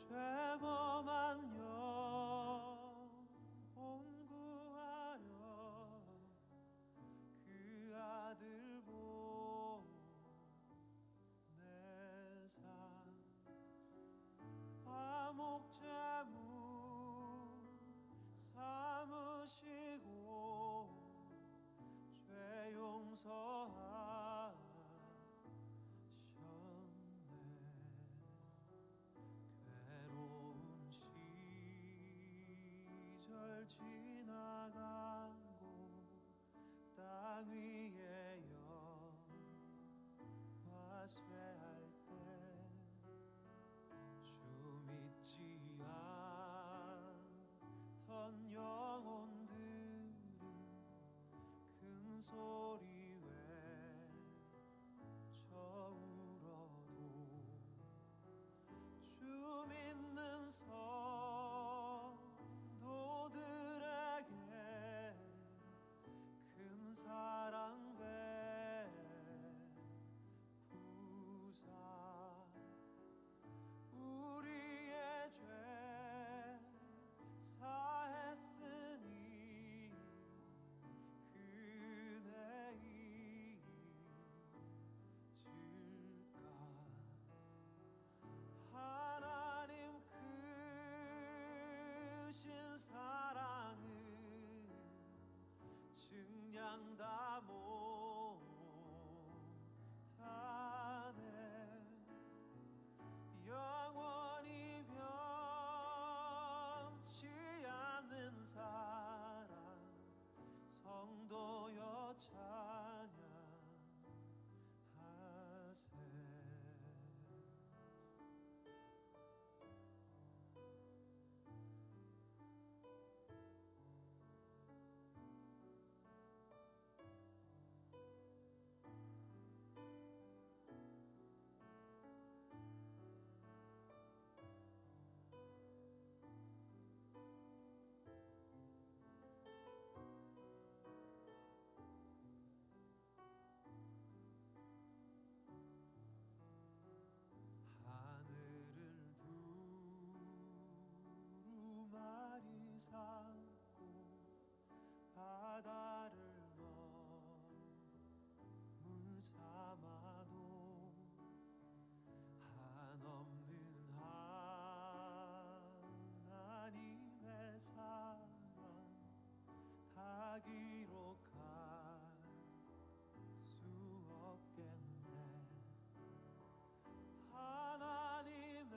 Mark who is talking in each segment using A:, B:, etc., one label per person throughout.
A: 죄범한 영혼 구하려 그 아들 보내사 화목제물 삼으시고 죄 용서하셨네. 괴로운 시절 지나가고 땅 위에 영화쇠할 때 주 믿지 않던 영혼들은 큰 소리 외쳐 울어도 주 믿는 성도들에게 큰 사랑 베푸사 우리의 죄 사했으니 그 은혜 잊을까. 하나님 크신 사랑은 증량 다 못하네. 영원히 변치 않는 사랑 성도여 찬양하세. 하늘을 두루마리 삼고 바다를 너물 삼아도 한없는 하나님의 사랑 다 기록할 수 없겠네. 하나님의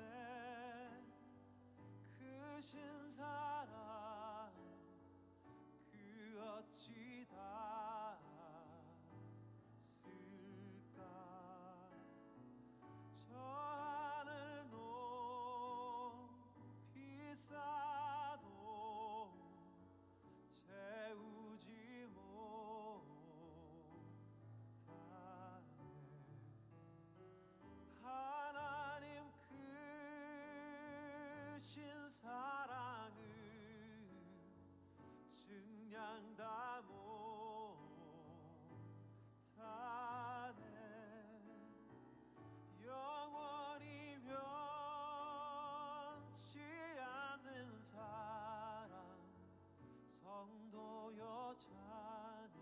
A: 크신 사랑 그 어찌 닿았을까. 저 하늘 높이 쌓아도 채우지 못하네. 하나님 크신 사랑은 증량 다 못하네. 영원히 변치 않는 사랑 성도여 찬양하세.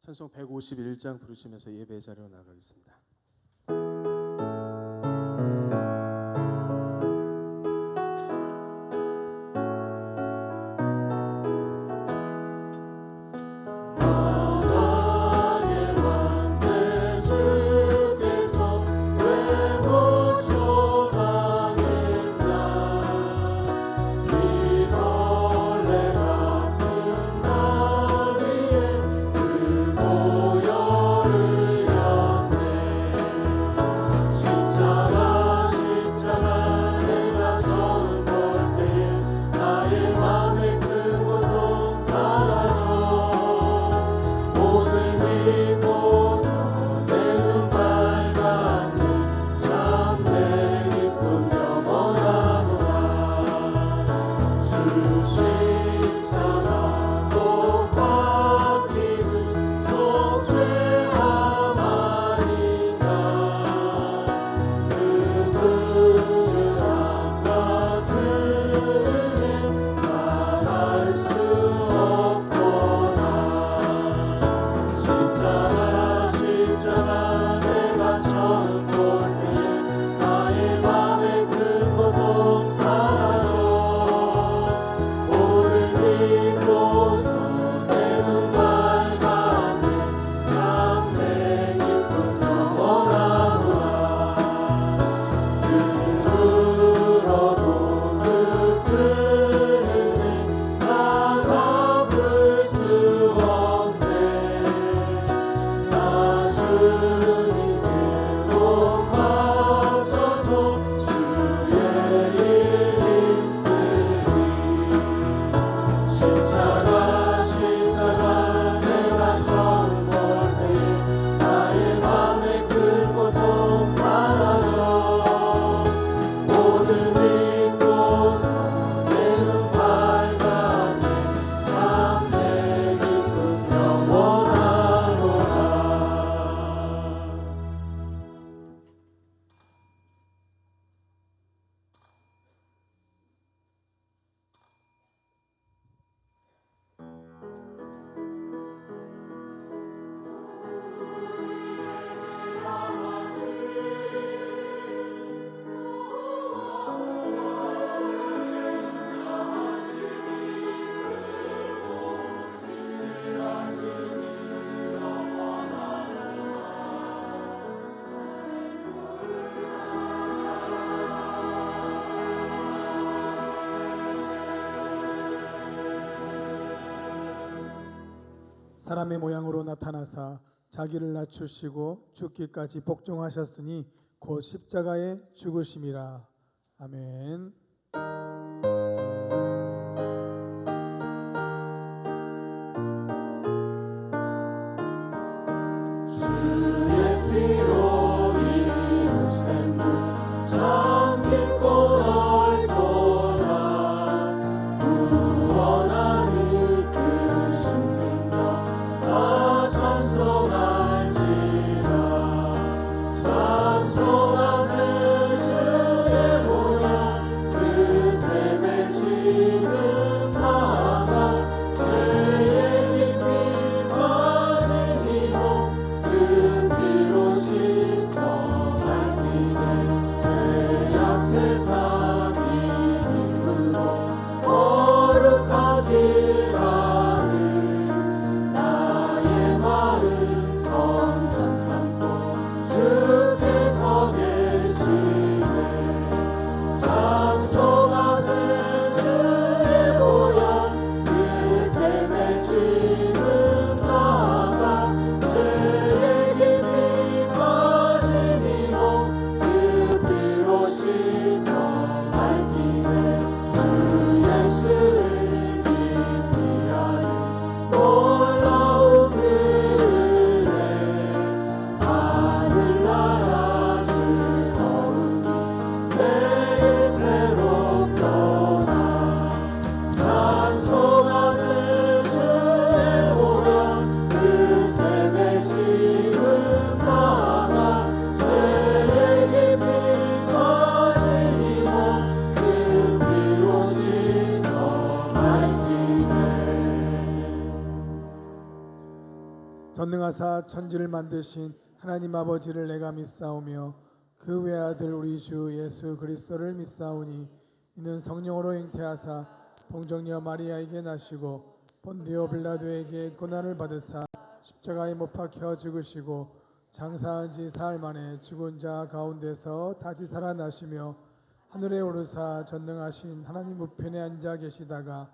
B: 찬송 151장 부르시면서 예배 자리로 나가겠습니다.
C: 사람의 모양으로 나타나사 자기를 낮추시고 죽기까지 복종하셨으니 곧 십자가에 죽으심이라. 아멘.
D: 주의 피로 이룬 샘물 참 깊고 넓도다. 구원하는 그 신능력 다 찬송할지라. 찬송하세 주의 모양 그 샘의
C: 전능하사 천지를 만드신 하나님 아버지를 내가 믿사오며 그 외아들 우리 주 예수 그리스도를 믿사오니 이는 성령으로 잉태하사 동정녀 마리아에게 나시고 본디오 빌라도에게 고난을 받으사 십자가에 못 박혀 죽으시고 장사한 지 사흘 만에 죽은 자 가운데서 다시 살아나시며 하늘에 오르사 전능하신 하나님 우편에 앉아 계시다가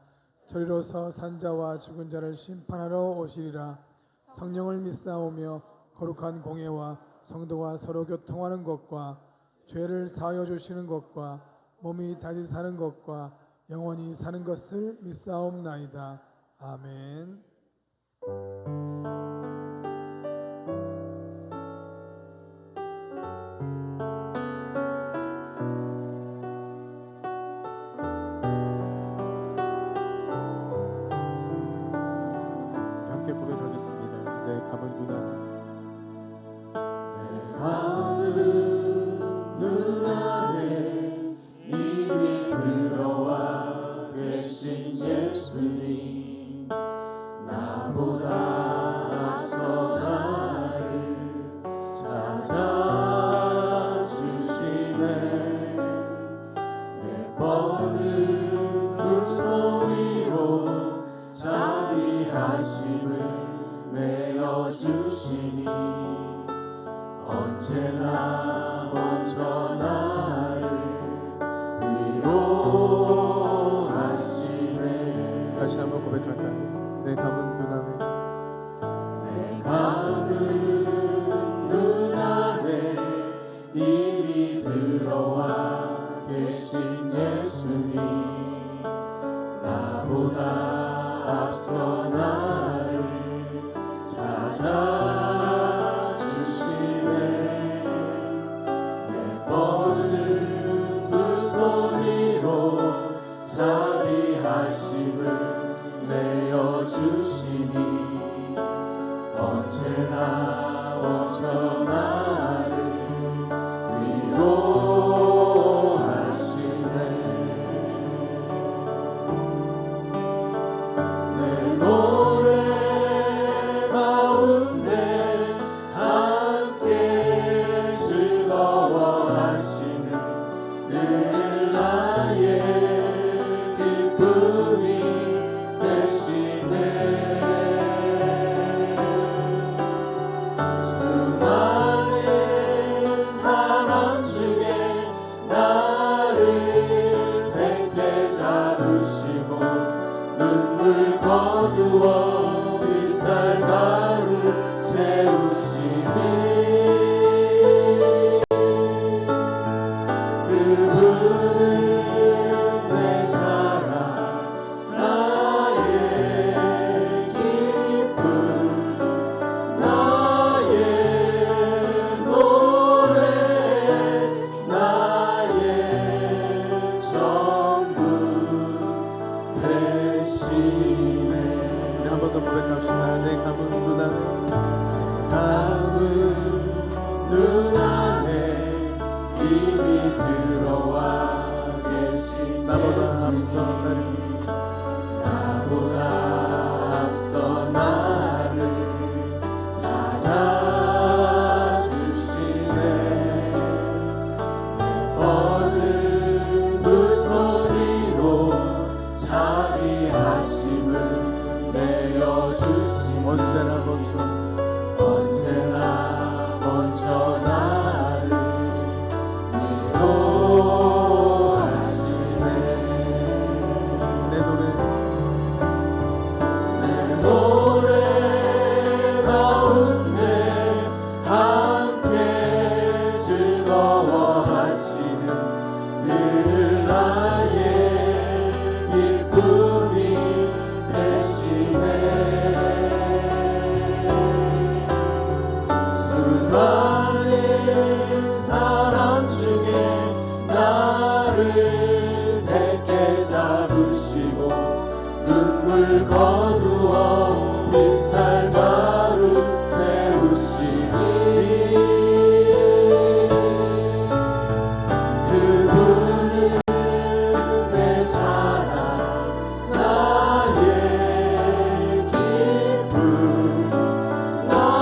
C: 저리로서 산자와 죽은 자를 심판하러 오시리라. 성령을 믿사오며 거룩한 공예와 성도가 서로 교통하는 것과 죄를 사하여 주시는 것과 몸이 다시 사는 것과 영원히 사는 것을 믿사옵나이다. 아멘.
B: 함께 고백하겠습니다. 내 감은 눈 안에
D: 가는 눈 안에 이미 들어와 계신 예수님 나보다 앞서 나를 찾아주시네 내 뻗은 두 위로 자비하심을 내어주시니 언제나 먼저 나를 위로하시네
B: 다시 한번 고백할까요? 내 감은 눈 안에
D: 내 감은 눈 안에 이미 들어와 계신 예수님 나보다 앞서 나를 찾아주시네 내 뻗은 두 소리로 자비하심을 내어주시니 언제나 먼저 나를 위로하시네 내 노래 가운데 함께 즐거워하시는 늘 나의 기쁨이 되시네 수많은 사람 중에 나를 택해 잡으시고 눈물 거두어 빗살 가루 채우시니 그분은 내 사랑 나의 기쁨 나의 노래 나의 전부 되시네
B: 우리 한 번 더 고백합시다. 내 감은 눈 안에
D: 감은 눈 안에 이미 들어와 계신
B: 나보다 앞서
D: 예수님
B: 나를
D: 나보다 앞서 나를 찾아주시네 내 뻗은 두 소리로 자비하심을 내어주시네
B: 언제나 먼저
D: 나를 위로하시네
B: 내 노래
D: 내 노래 가운데 함께 즐거워하시는 늘 나의 기쁨이 되시네 수많은 사람 중에 나를 택해 잡으시고 눈물 거두어 빗살 가루 채우시니 그분은 내 사랑 나의 기쁨 나의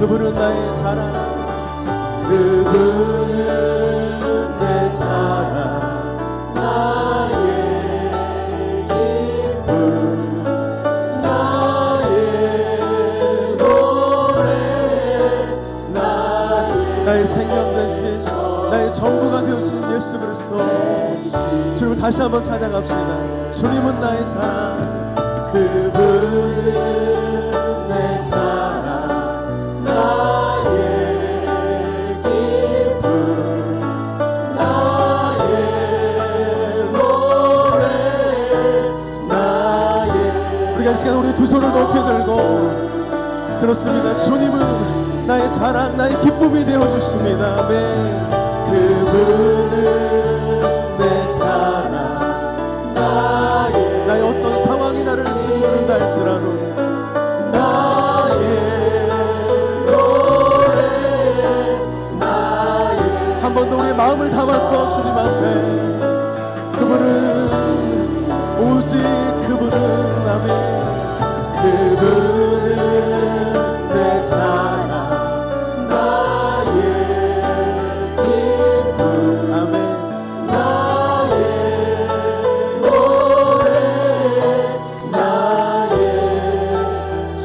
B: 그분은 나의 자랑,
D: 그분은 내 사랑 나의 기쁨 나의 노래
B: 나의 생명 되신, 나의 전부가 되신 예수 그리스도. 주님 다시 한번 찬양합시다. 주님은 나의 사랑,
D: 그분은 내 사랑 나의 기쁨 나의 노래 나의.
B: 우리가 이 시간 우리 두 손을 높이 들고 들었습니다. 주님은 나의 자랑, 나의 기쁨이 되어 주십니다. 아멘.
D: 그분은 내 사랑
B: 나의 어떤 상황이 나를 짓누른다 할지라도
D: 나의 노래 나의.
B: 한 번 더 우리의 마음을 담아서 주님 앞에, 그분은 오직 그분은 아멘.
D: 그분은 내 사랑 나의 기쁨
B: 아멘.
D: 나의 노래 나의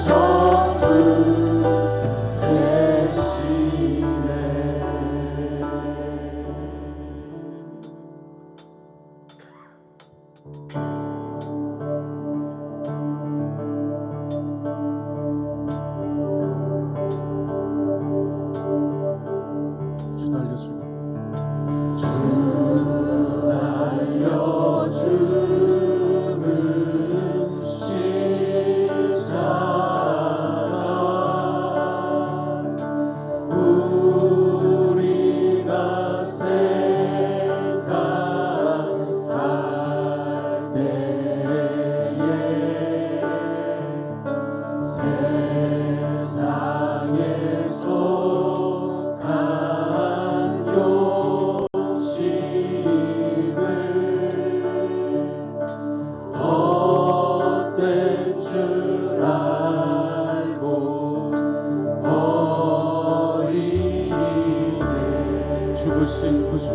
D: 전부 되시네.
B: 주 달려주고
D: 알려주는 십자가 우리가 생각할 때에 세상에 속한 욕심을 헛된 줄 알고 버리네.
B: 죽으신 구주,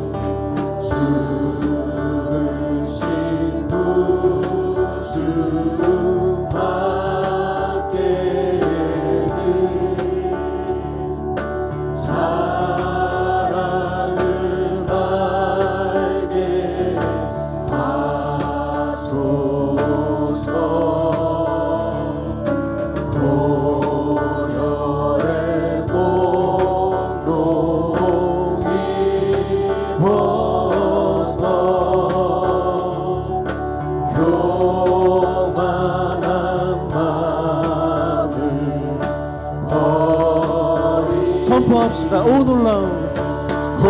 D: 죽으신 구주 밖에는 사랑을 말게 하소서. 고열의 공동이 벗어 교만한 마음을 버리.
B: 선포합시다. 오 놀라운,
D: 오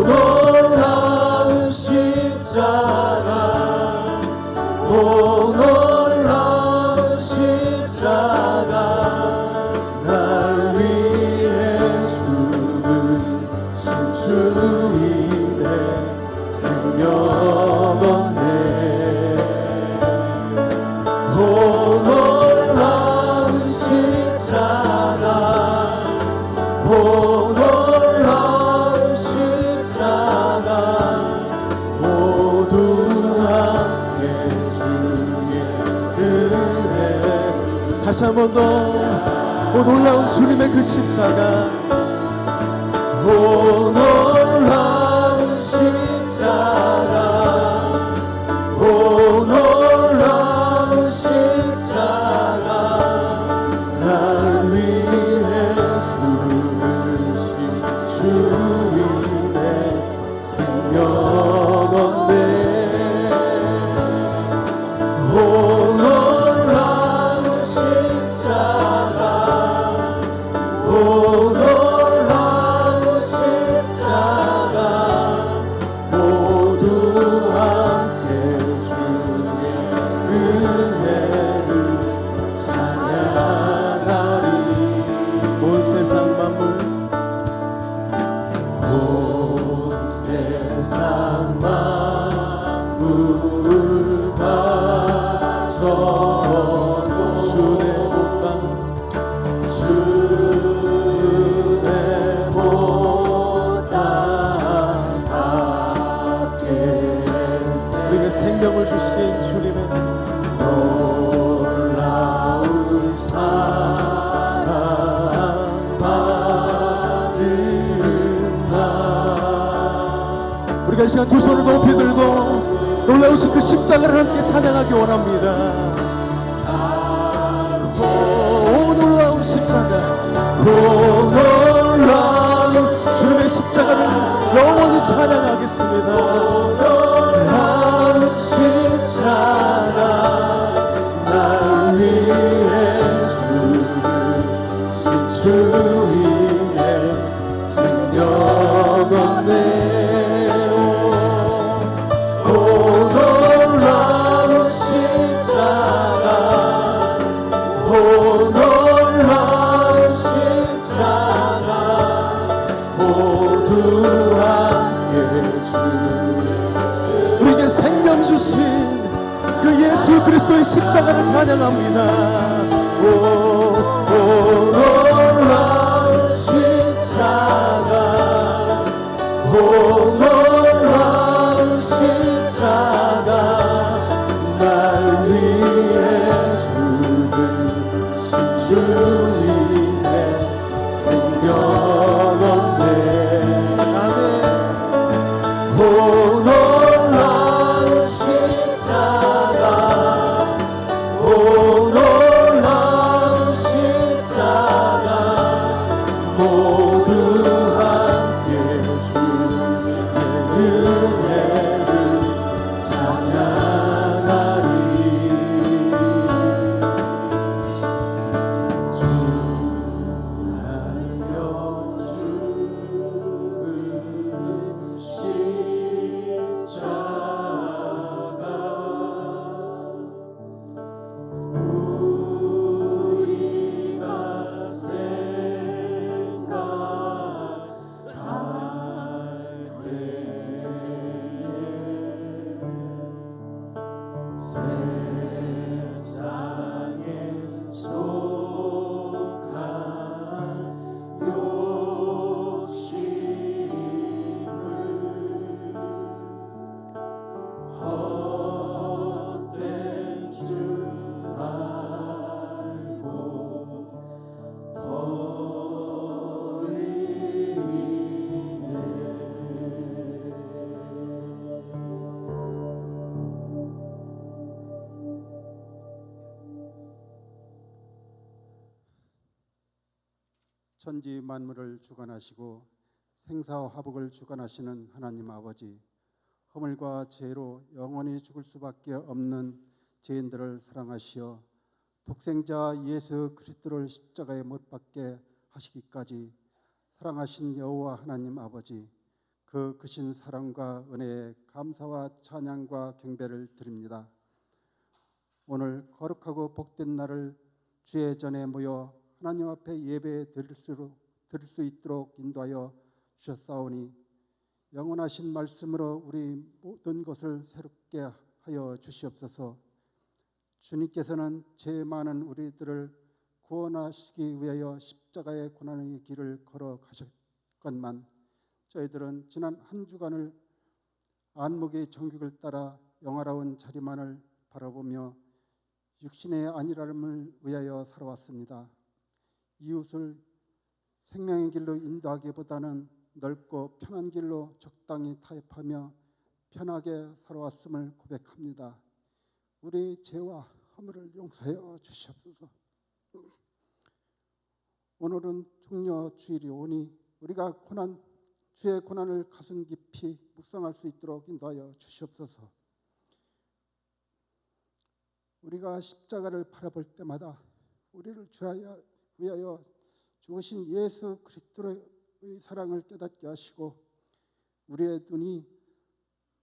D: 놀라운 십자가 오 놀라운 십자가 날 위해 죽으신 주님의 생명 얻네. 오 놀라운 십자가 오 놀라운 십자가 모두 함께 주의 은혜.
B: 다시 한 번 더, 오 놀라운 주님의 그 십자가,
D: 오 놀라운 십자가 오 놀라운 십자가 날 위해 죽으신 주님의 생명 얻네. 오 놀라운 십자가 오 놀라운 나
B: 우리가 이 시간 두 손을 높이 들고 놀라우신 그 십자가를 함께 찬양하기 원합니다. 오 놀라운 십자가, 오 놀라운 주님의 십자가를 영원히 찬양하겠습니다.
D: 놀라운 십자가 날 위해 주신 주님의 생명 얻네. 오 놀라운 십자가, 오 놀라운 십자가 모두 함께
B: 우리에게 생명 주신 그 예수 그리스도의 십자가를 찬양합니다.
D: 오 놀라운 십자가, 오 놀라운 십자가 날 위해 죽으신 주님의 생명 얻네.
B: 아멘.
D: 오 놀라운 십자가, 오 놀라운 십자가 모두 함께 주의 은혜를 찬양하리. 주 달려주는 십자가 우리가 생각할 때에 세상에 속한 욕심을 헛된 줄 알고
E: 천지 만물을 주관하시고 생사와 화복을 주관하시는 하나님 아버지, 허물과 죄로 영원히 죽을 수밖에 없는 죄인들을 사랑하시어 독생자 예수 그리스도를 십자가에 못 박게 하시기까지 사랑하신 여호와 하나님 아버지, 그 크신 사랑과 은혜에 감사와 찬양과 경배를 드립니다. 오늘 거룩하고 복된 날을 주의 전에 모여 하나님 앞에 예배 드릴 수 있도록 인도하여 주셨사오니 영원하신 말씀으로 우리 모든 것을 새롭게 하여 주시옵소서. 주님께서는 죄 많은 우리들을 구원하시기 위하여 십자가의 고난의 길을 걸어가셨건만 저희들은 지난 한 주간을 안목의 정직을 따라 영화로운 자리만을 바라보며 육신의 안일함을 위하여 살아왔습니다. 이웃을 생명의 길로 인도하기보다는 넓고 편한 길로 적당히 타협하며 편하게 살아왔음을 고백합니다. 우리 죄와 허물을 용서하여 주시옵소서. 오늘은 종려 주일이 오니 우리가 주의 고난을 가슴 깊이 묵상할 수 있도록 인도하여 주시옵소서. 우리가 십자가를 바라볼 때마다 우리를 위하여 죽으신 예수 그리스도의 사랑을 깨닫게 하시고 우리의 눈이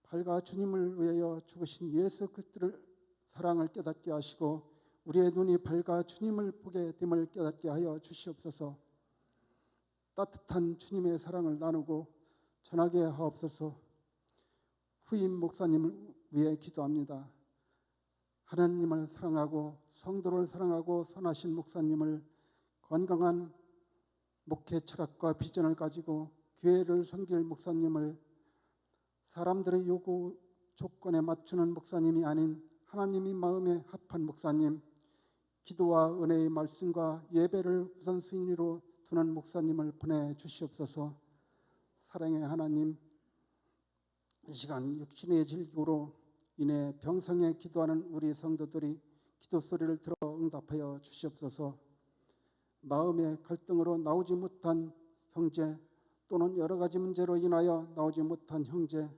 E: 밝아 주님을 위하여 죽으신 예수 그리스도를 사랑을 깨닫게 하시고 우리의 눈이 밝아 주님을 보게 됨을 깨닫게 하여 주시옵소서. 따뜻한 주님의 사랑을 나누고 전하게 하옵소서. 후임 목사님을 위해 기도합니다. 하나님을 사랑하고 성도를 사랑하고 선하신 목사님을 건강한 목회 철학과 비전을 가지고 교회를 섬길 목사님을 사람들의 요구 조건에 맞추는 목사님이 아닌 하나님이 마음에 합한 목사님, 기도와 은혜의 말씀과 예배를 우선순위로 두는 목사님을 보내 주시옵소서. 사랑의 하나님, 이 시간 육신의 질기로 인해 병성에 기도하는 우리 성도들이 기도 소리를 들어 응답하여 주시옵소서. 마음의 갈등으로 나오지 못한 형제 또는 여러 가지 문제로 인하여 나오지 못한 형제,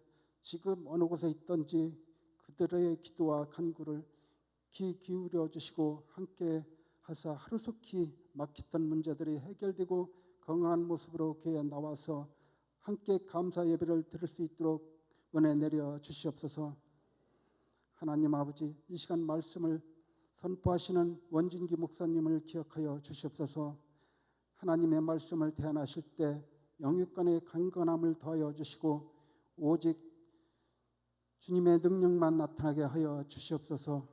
E: 지금 어느 곳에 있든지 그들의 기도와 간구를 귀 기울여 주시고 함께 하사 하루속히 막혔던 문제들이 해결되고 건강한 모습으로 교회에 나와서 함께 감사 예배를 드릴 수 있도록 은혜 내려 주시옵소서. 하나님 아버지, 이 시간 말씀을 선포하시는 원진기 목사님을 기억하여 주시옵소서. 하나님의 말씀을 대안하실 때 영육간의 강건함을 더하여 주시고 오직 주님의 능력만 나타나게 하여 주시옵소서.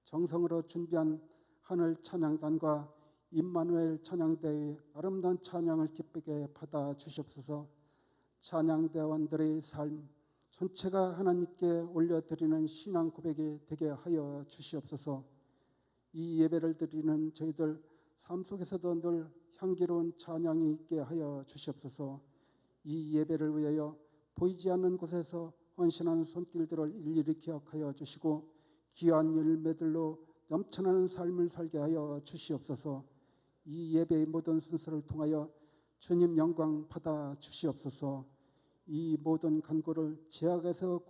E: 정성으로 준비한 하늘 찬양단과 임마누엘 찬양대의 아름다운 찬양을 기쁘게 받아 주시옵소서. 찬양대원들의 삶 전체가 하나님께 올려드리는 신앙 고백이 되게 하여 주시옵소서. 이 예배를 드리는 저희들 삶 속에서도 늘 향기로운 찬양이 있게 하여 주시옵소서. 이 예배를 위하여 보이지 않는 곳에서 헌신하는 손길들을 일일이 기억하여 주시고 귀한 열매들로 넘쳐나는 삶을 살게 하여 주시옵소서. 이 예배의 모든 순서를 통하여 주님 영광 받아 주시옵소서. 이 모든 간구를 죄악에서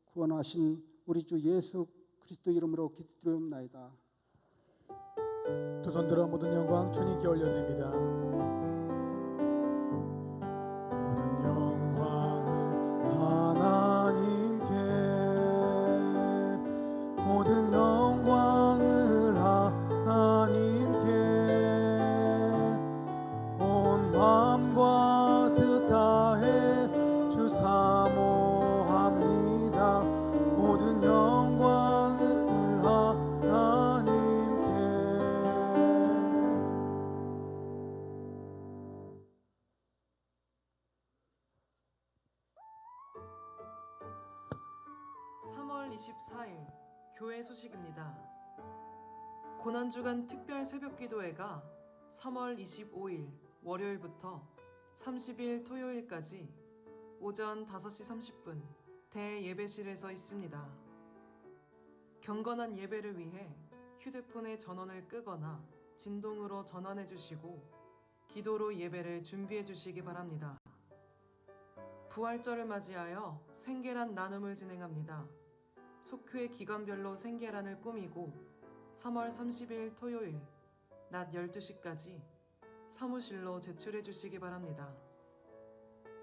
E: 구원하신 우리 주 예수 그리스도 이름으로 기도드리옵나이다.
C: 두 손 들어 모든 영광 주님께 올려드립니다. 모든 영광을 하나님께, 모든 영광을 하나님께, 온 마음과 뜻 다해 주 사모합니다. 모든 영광을 하나님께.
F: (3월 24일) 교회 소식입니다. 고난주간 특별 새벽기도회가 3월 25일 월요일부터 30일 토요일까지 오전 5시 30분 대예배실에서 있습니다. 경건한 예배를 위해 휴대폰의 전원을 끄거나 진동으로 전환해 주시고 기도로 예배를 준비해 주시기 바랍니다. 부활절을 맞이하여 생계란 나눔을 진행합니다. 속회 기관별로 생계란을 꾸미고 3월 30일 토요일 낮 12시까지 사무실로 제출해 주시기 바랍니다.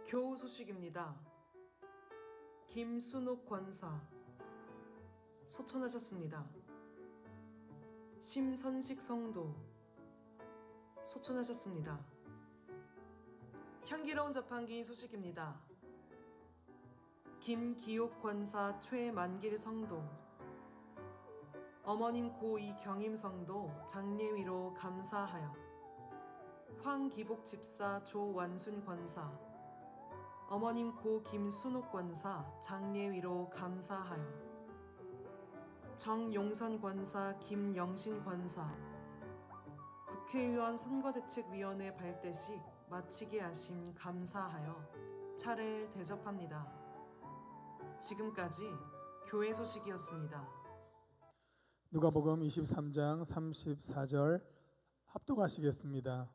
F: 교우 소식입니다. 김순옥 권사 소천하셨습니다. 심선식 성도 소천하셨습니다. 향기로운 자판기 소식입니다. 김기옥 권사 최만길 성도, 어머님 고 이경임 성도 장례위로 감사하여, 황기복 집사 조완순 권사, 어머님 고 김순옥 권사 장례위로 감사하여, 정용선 권사 김영신 권사 국회의원 선거대책위원회 발대식 마치게 하심 감사하여 차를 대접합니다. 지금까지 교회 소식이었습니다.
C: 누가복음 23장 34절 합독하시겠습니다.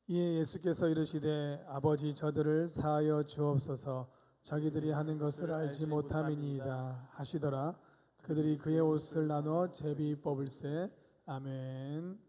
C: 이에 예수께서 이르시되 아버지 저들을 사하여 주옵소서 자기들이 하는 것을 알지 못함이니이다 하시더라. 그들이 그의 옷을 나누어 제비 뽑을세. 아멘.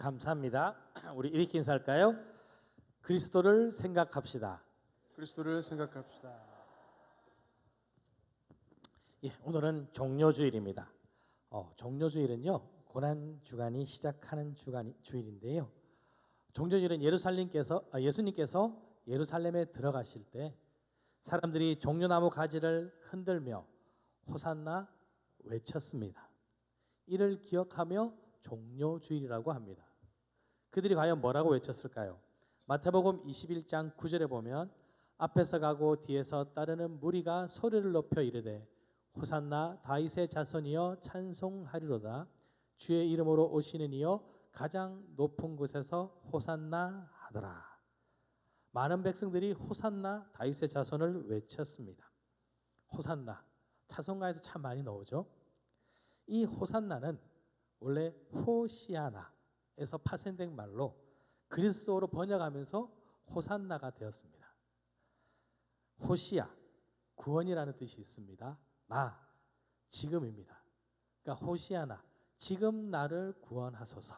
G: 감사합니다. 우리 이렇게 인사할까요? 그리스도를 생각합시다.
B: 그리스도를 생각합시다.
G: 예, 오늘은 종료주일입니다. 종료주일은요, 고난 주간이 시작하는 주일인데요. 종료주일은 예수님께서 예루살렘에 들어가실 때 사람들이 종려나무 가지를 흔들며 호산나 외쳤습니다. 이를 기억하며 종료주일이라고 합니다. 그들이 과연 뭐라고 외쳤을까요? 마태복음 21장 9절에 보면 앞에서 가고 뒤에서 따르는 무리가 소리를 높여 이르되 호산나 다윗의 자손이여 찬송하리로다. 주의 이름으로 오시는 이여 가장 높은 곳에서 호산나 하더라. 많은 백성들이 호산나 다윗의 자손을 외쳤습니다. 호산나, 찬송가에서 참 많이 나오죠. 이 호산나는 원래 호시아나에서 파생된 말로 그리스어로 번역하면서 호산나가 되었습니다. 호시아, 구원이라는 뜻이 있습니다. 나, 지금입니다. 그러니까 호시아나, 지금 나를 구원하소서.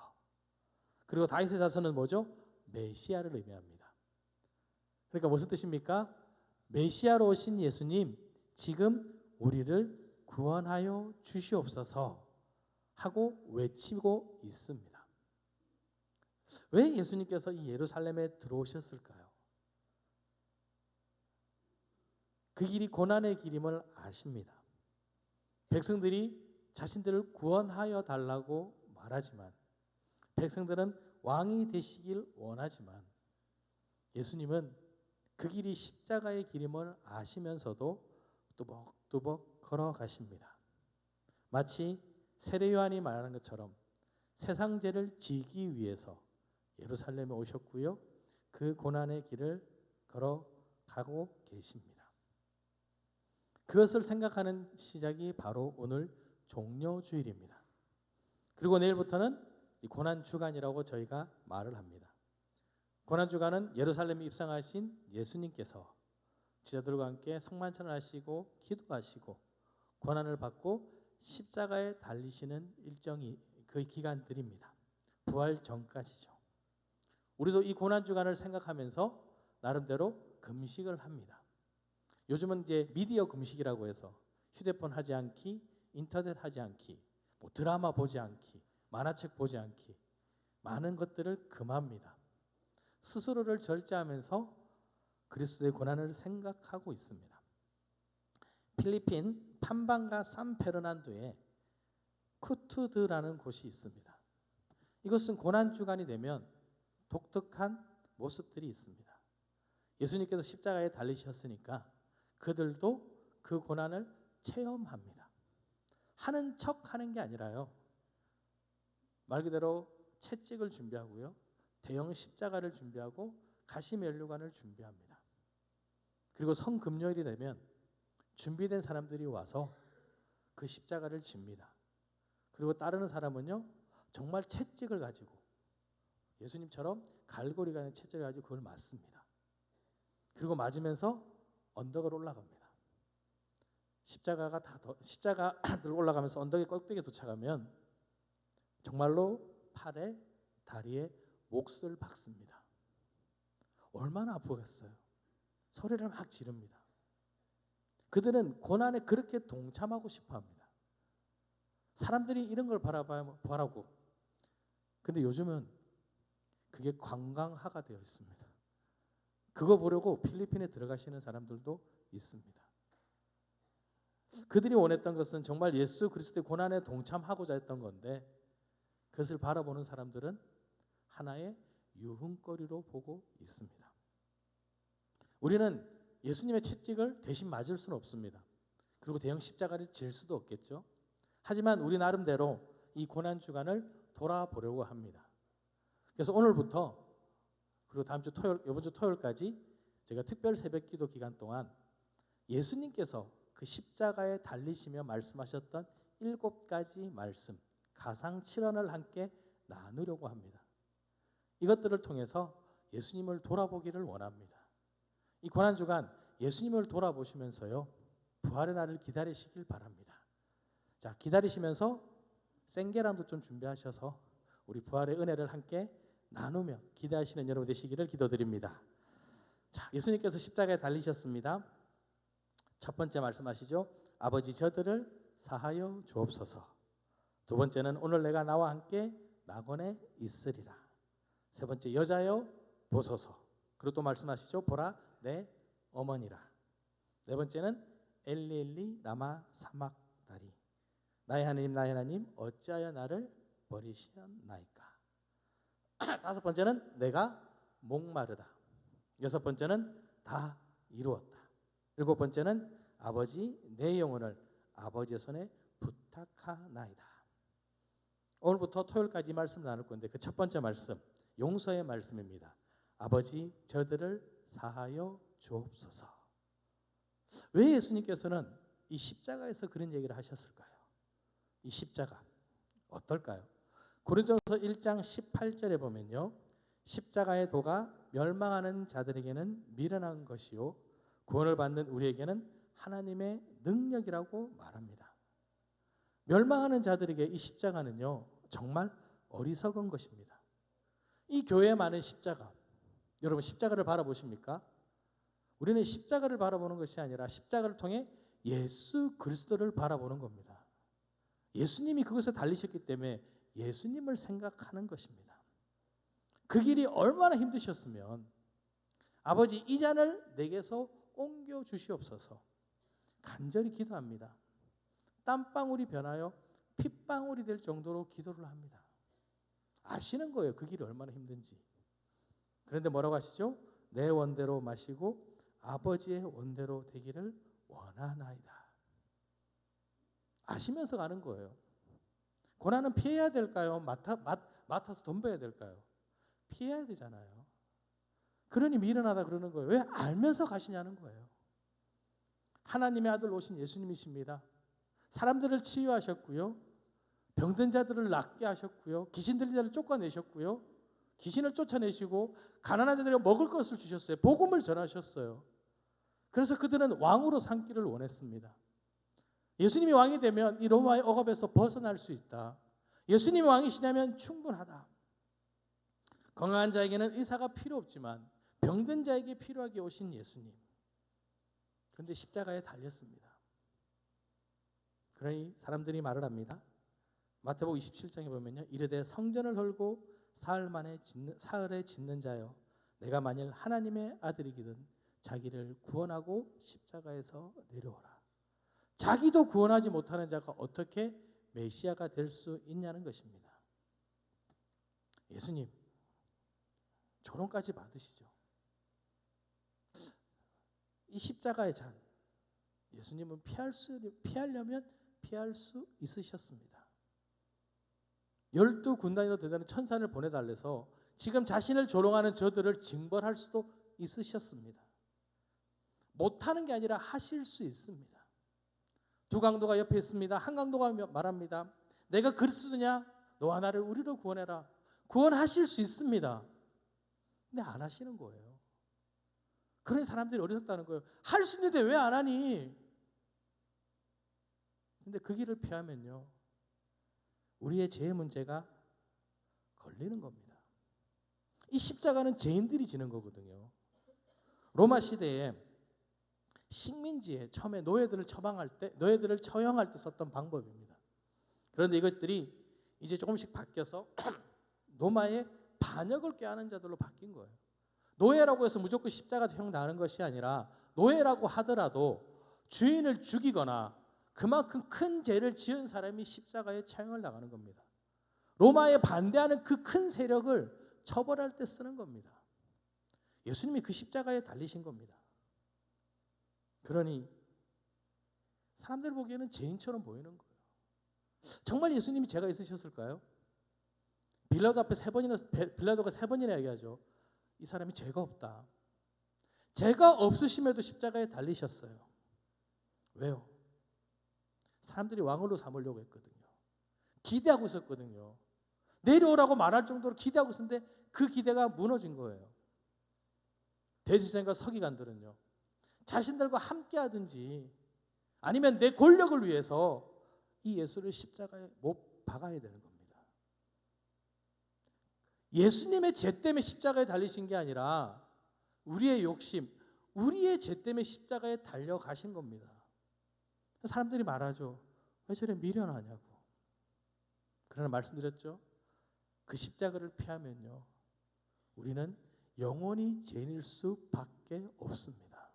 G: 그리고 다윗의 자손은 뭐죠? 메시아를 의미합니다. 그러니까 무슨 뜻입니까? 메시아로 오신 예수님, 지금 우리를 구원하여 주시옵소서 하고 외치고 있습니다. 왜 예수님께서 이 예루살렘에 들어오셨을까요? 그 길이 고난의 길임을 아십니다. 백성들이 자신들을 구원하여 달라고 말하지만 백성들은 왕이 되시길 원하지만 예수님은 그 길이 십자가의 길임을 아시면서도 뚜벅뚜벅 걸어가십니다. 마치 세례 요한이 말하는 것처럼 세상 죄를 지기 위해서 예루살렘에 오셨고요. 그 고난의 길을 걸어가고 계십니다. 그것을 생각하는 시작이 바로 오늘 종료주일입니다. 그리고 내일부터는 고난 주간이라고 저희가 말을 합니다. 고난 주간은 예루살렘에 입성하신 예수님께서 제자들과 함께 성만찬을 하시고 기도하시고 고난을 받고 십자가에 달리시는 일정이 그 기간들입니다. 부활 전까지죠. 우리도 이 고난 주간을 생각하면서 나름대로 금식을 합니다. 요즘은 이제 미디어 금식이라고 해서 휴대폰 하지 않기, 인터넷 하지 않기, 뭐 드라마 보지 않기, 만화책 보지 않기, 많은 것들을 금합니다. 스스로를 절제하면서 그리스도의 고난을 생각하고 있습니다. 필리핀 팜방가 산페르난도에 쿠투드라는 곳이 있습니다. 이것은 고난 주간이 되면 독특한 모습들이 있습니다. 예수님께서 십자가에 달리셨으니까 그들도 그 고난을 체험합니다. 하는 척 하는 게 아니라요. 말 그대로 채찍을 준비하고요. 대형 십자가를 준비하고 가시면류관을 준비합니다. 그리고 성금요일이 되면 준비된 사람들이 와서 그 십자가를 집니다. 그리고 따르는 사람은요. 정말 채찍을 가지고 예수님처럼 갈고리가 있는 채찍을 가지고 그걸 맞습니다. 그리고 맞으면서 언덕을 올라갑니다. 십자가들 올라가면서 언덕의 꼭대기에 도착하면 정말로 팔에 다리에 몫을 박습니다. 얼마나 아프겠어요. 소리를 막 지릅니다. 그들은 고난에 그렇게 동참하고 싶어합니다. 사람들이 이런 걸 바라고. 근데 요즘은 그게 관광화가 되어 있습니다. 그거 보려고 필리핀에 들어가시는 사람들도 있습니다. 그들이 원했던 것은 정말 예수 그리스도의 고난에 동참하고자 했던 건데 그것을 바라보는 사람들은 하나의 유흥거리로 보고 있습니다. 우리는 예수님의 채찍을 대신 맞을 수는 없습니다. 그리고 대형 십자가를 질 수도 없겠죠. 하지만 우리 나름대로 이 고난 주간을 돌아보려고 합니다. 그래서 오늘부터 그리고 다음 주 토요일, 이번 주 토요일까지 제가 특별 새벽기도 기간 동안 예수님께서 그 십자가에 달리시며 말씀하셨던 7가지 말씀, 가상 7원을 함께 나누려고 합니다. 이것들을 통해서 예수님을 돌아보기를 원합니다. 이 고난 주간 예수님을 돌아보시면서요. 부활의 날을 기다리시길 바랍니다. 자, 기다리시면서 생계란도 좀 준비하셔서 우리 부활의 은혜를 함께 나누며 기대하시는 여러분 되시기를 기도드립니다. 자, 예수님께서 십자가에 달리셨습니다. 첫 번째 말씀하시죠. 아버지 저들을 사하여 주옵소서. 두 번째는 오늘 내가 나와 함께 낙원에 있으리라. 세 번째 여자여 보소서. 그리고 또 말씀하시죠. 보라 내 어머니라. 네 번째는 엘리 엘리 라마 사막다리. 나의 하나님 어찌하여 나를 버리시었나이까. 다섯 번째는 내가 목마르다. 여섯 번째는 다 이루었다. 일곱 번째는 아버지 내 영혼을 아버지의 손에 부탁하나이다. 오늘부터 토요일까지 말씀 나눌 건데 그 첫 번째 말씀 용서의 말씀입니다. 아버지 저들을 사하여 주옵소서. 왜 예수님께서는 이 십자가에서 그런 얘기를 하셨을까요? 이 십자가 어떨까요? 고린도전서 1장 18절에 보면요. 십자가의 도가 멸망하는 자들에게는 미련한 것이요 구원을 받는 우리에게는 하나님의 능력이라고 말합니다. 멸망하는 자들에게 이 십자가는요 정말 어리석은 것입니다. 이 교회에 많은 십자가, 여러분 십자가를 바라보십니까? 우리는 십자가를 바라보는 것이 아니라 십자가를 통해 예수 그리스도를 바라보는 겁니다. 예수님이 그것에 달리셨기 때문에 예수님을 생각하는 것입니다. 그 길이 얼마나 힘드셨으면 아버지 이 잔을 내게서 옮겨 주시옵소서. 간절히 기도합니다. 땀방울이 변하여 핏방울이 될 정도로 기도를 합니다. 아시는 거예요. 그 길이 얼마나 힘든지. 그런데 뭐라고 하시죠? 내 원대로 마시고 아버지의 원대로 되기를 원하나이다. 아시면서 가는 거예요. 고난은 피해야 될까요? 맡아서 덤벼야 될까요? 피해야 되잖아요. 그러니 미련하다 그러는 거예요. 왜 알면서 가시냐는 거예요. 하나님의 아들 오신 예수님이십니다. 사람들을 치유하셨고요. 병든 자들을 낫게 하셨고요. 귀신 들린 자를 쫓아내셨고요. 귀신을 쫓아내시고 가난한 자들에게 먹을 것을 주셨어요. 복음을 전하셨어요. 그래서 그들은 왕으로 삼기를 원했습니다. 예수님이 왕이 되면 이 로마의 억압에서 벗어날 수 있다. 예수님이 왕이시냐면 충분하다. 건강한 자에게는 의사가 필요 없지만 병든 자에게 필요하게 오신 예수님. 그런데 십자가에 달렸습니다. 그러니 사람들이 말을 합니다. 마태복음 27장에 보면요. 이르되 성전을 헐고 사흘에 짓는 자여 내가 만일 하나님의 아들이기든 자기를 구원하고 십자가에서 내려오라. 자기도 구원하지 못하는 자가 어떻게 메시아가 될 수 있냐는 것입니다. 예수님 조롱까지 받으시죠. 이 십자가의 잔 예수님은 피하려면 피할 수 있으셨습니다. 12군단이로 되는 천사를 보내달래서 지금 자신을 조롱하는 저들을 징벌할 수도 있으셨습니다. 못하는 게 아니라 하실 수 있습니다. 두 강도가 옆에 있습니다. 한 강도가 말합니다. 내가 그리스도냐? 너와 나를 우리로 구원해라. 구원하실 수 있습니다. 근데 안 하시는 거예요. 그런 사람들이 어리석다는 거예요. 할 수 있는데 왜 안 하니? 근데 그 길을 피하면요. 우리의 죄의 문제가 걸리는 겁니다. 이 십자가는 죄인들이 지는 거거든요. 로마 시대에 식민지에 처음에 노예들을 처형할 때 썼던 방법입니다. 그런데 이것들이 이제 조금씩 바뀌어서 로마의 반역을 꾀하는 자들로 바뀐 거예요. 노예라고 해서 무조건 십자가형 나는 것이 아니라 노예라고 하더라도 주인을 죽이거나 그만큼 큰 죄를 지은 사람이 십자가에 처형을 나가는 겁니다. 로마에 반대하는 그 큰 세력을 처벌할 때 쓰는 겁니다. 예수님이 그 십자가에 달리신 겁니다. 그러니 사람들 보기에는 죄인처럼 보이는 거예요. 정말 예수님이 죄가 있으셨을까요? 빌라도가 세 번이나 얘기하죠. 이 사람이 죄가 없다. 죄가 없으심에도 십자가에 달리셨어요. 왜요? 사람들이 왕으로 삼으려고 했거든요. 기대하고 있었거든요. 내려오라고 말할 정도로 기대하고 있었는데 그 기대가 무너진 거예요. 대제사장과 서기관들은요. 자신들과 함께 하든지 아니면 내 권력을 위해서 이 예수를 십자가에 못 박아야 되는 겁니다. 예수님의 죄 때문에 십자가에 달리신 게 아니라 우리의 욕심, 우리의 죄 때문에 십자가에 달려가신 겁니다. 사람들이 말하죠. 왜 저래 미련하냐고. 그러나 말씀드렸죠. 그 십자가를 피하면요, 우리는 영원히 죄인일 수밖에 없습니다.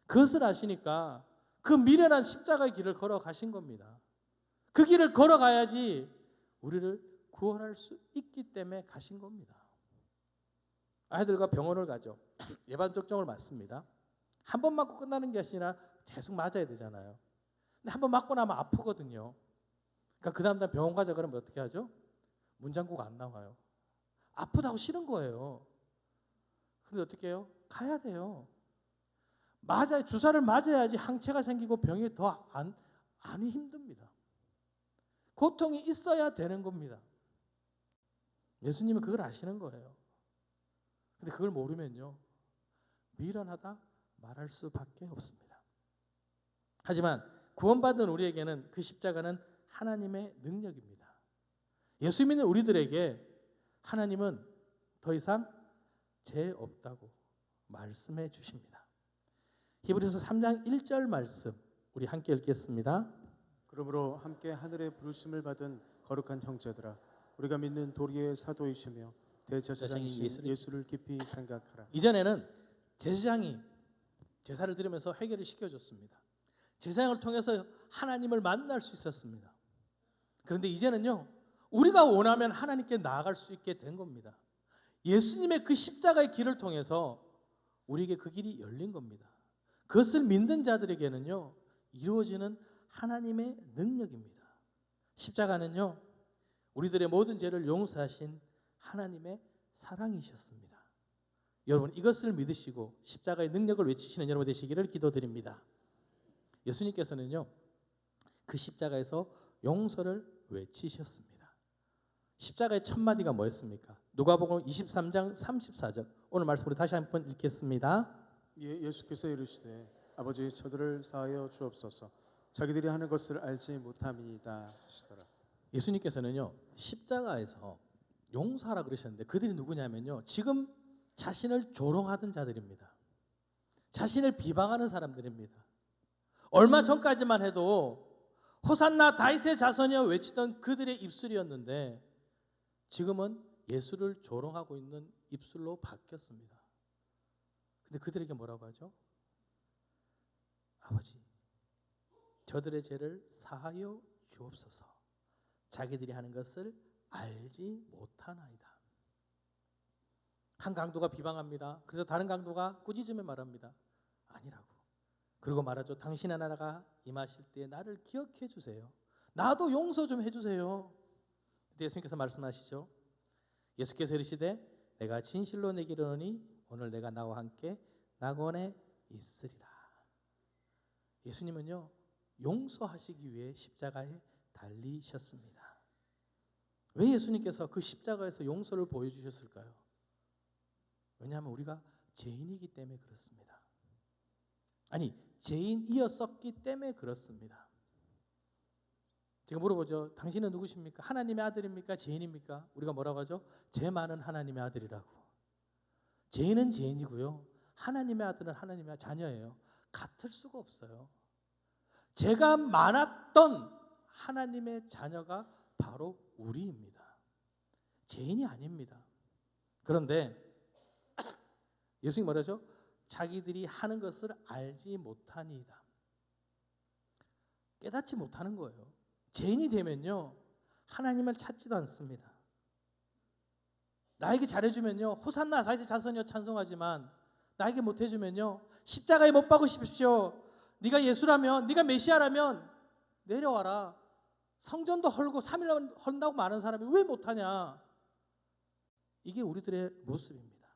G: 그것을 아시니까 그 미련한 십자가의 길을 걸어가신 겁니다. 그 길을 걸어가야지 우리를 구원할 수 있기 때문에 가신 겁니다. 아이들과 병원을 가죠. 예방접종을 맞습니다. 한 번 맞고 끝나는 게 아니라 계속 맞아야 되잖아요. 근데 한 번 맞고 나면 아프거든요. 그러니까 그 다음 날 병원 가자 그러면 어떻게 하죠? 문장구가 안 나와요. 아프다고 싫은 거예요. 근데 어떻게 해요? 가야 돼요. 맞아야, 주사를 맞아야지 항체가 생기고 병이 더 안 힘듭니다. 고통이 있어야 되는 겁니다. 예수님은 그걸 아시는 거예요. 근데 그걸 모르면요, 미련하다 말할 수밖에 없습니다. 하지만 구원받은 우리에게는 그 십자가는 하나님의 능력입니다. 예수 믿는 우리들에게 하나님은 더 이상 죄 없다고 말씀해 주십니다. 히브리서 3장 1절 말씀 우리 함께 읽겠습니다.
B: 그러므로 함께 하늘의 부르심을 받은 거룩한 형제들아, 우리가 믿는 도리의 사도이시며 대제사장이신 예수를 깊이 생각하라.
G: 이전에는 제사장이 제사를 드리면서 회개를 시켜줬습니다. 제사장을 통해서 하나님을 만날 수 있었습니다. 그런데 이제는요, 우리가 원하면 하나님께 나아갈 수 있게 된 겁니다. 예수님의 그 십자가의 길을 통해서 우리에게 그 길이 열린 겁니다. 그것을 믿는 자들에게는요, 이루어지는 하나님의 능력입니다. 십자가는요, 우리들의 모든 죄를 용서하신 하나님의 사랑이셨습니다. 여러분, 이것을 믿으시고 십자가의 능력을 외치시는 여러분 되시기를 기도드립니다. 예수님께서는요, 그 십자가에서 용서를 외치셨습니다. 십자가의 첫 마디가 뭐였습니까? 누가복음 23장 34절. 오늘 말씀 우리 다시 한번 읽겠습니다.
B: 예수께서 이르시되 아버지 저들을 사하여 주옵소서, 자기들이 하는 것을 알지 못함이니이다 하시더라.
G: 예수님께서는요, 십자가에서 용서하라 그러셨는데 그들이 누구냐면요, 지금 자신을 조롱하던 자들입니다. 자신을 비방하는 사람들입니다. 얼마 전까지만 해도 호산나 다윗의 자손이여 외치던 그들의 입술이었는데 지금은 예수를 조롱하고 있는 입술로 바뀌었습니다. 근데 그들에게 뭐라고 하죠? 아버지, 저들의 죄를 사하여 주옵소서, 자기들이 하는 것을 알지 못하나이다. 한 강도가 비방합니다. 그래서 다른 강도가 꾸짖으며 말합니다. 아니라고. 그리고 말하죠. 당신의 나라가 임하실 때 나를 기억해 주세요. 나도 용서 좀 해주세요. 그때 예수님께서 말씀하시죠. 예수께서 이르시되 내가 진실로 내게 이르노니 오늘 내가 나와 함께 낙원에 있으리라. 예수님은요, 용서하시기 위해 십자가에 달리셨습니다. 왜 예수님께서 그 십자가에서 용서를 보여주셨을까요? 왜냐하면 우리가 죄인이기 때문에 그렇습니다. 아니, 죄인이었었기 때문에 그렇습니다. 제가 물어보죠. 당신은 누구십니까? 하나님의 아들입니까? 죄인입니까? 우리가 뭐라고 하죠? 죄 많은 하나님의 아들이라고. 죄인은 죄인이고요, 하나님의 아들은 하나님의 자녀예요. 같을 수가 없어요. 죄가 많았던 하나님의 자녀가 바로 우리입니다. 죄인이 아닙니다. 그런데 예수님이 뭐라죠? 자기들이 하는 것을 알지 못하니이다. 깨닫지 못하는 거예요. 죄인이 되면요, 하나님을 찾지도 않습니다. 나에게 잘해주면요, 호산나 다윗의 자손이여 찬송하지만 나에게 못해주면요, 십자가에 못 박으십시오. 네가 예수라면, 네가 메시아라면 내려와라. 성전도 헐고 3일 헐다고 많은 사람이 왜 못하냐? 이게 우리들의 모습입니다.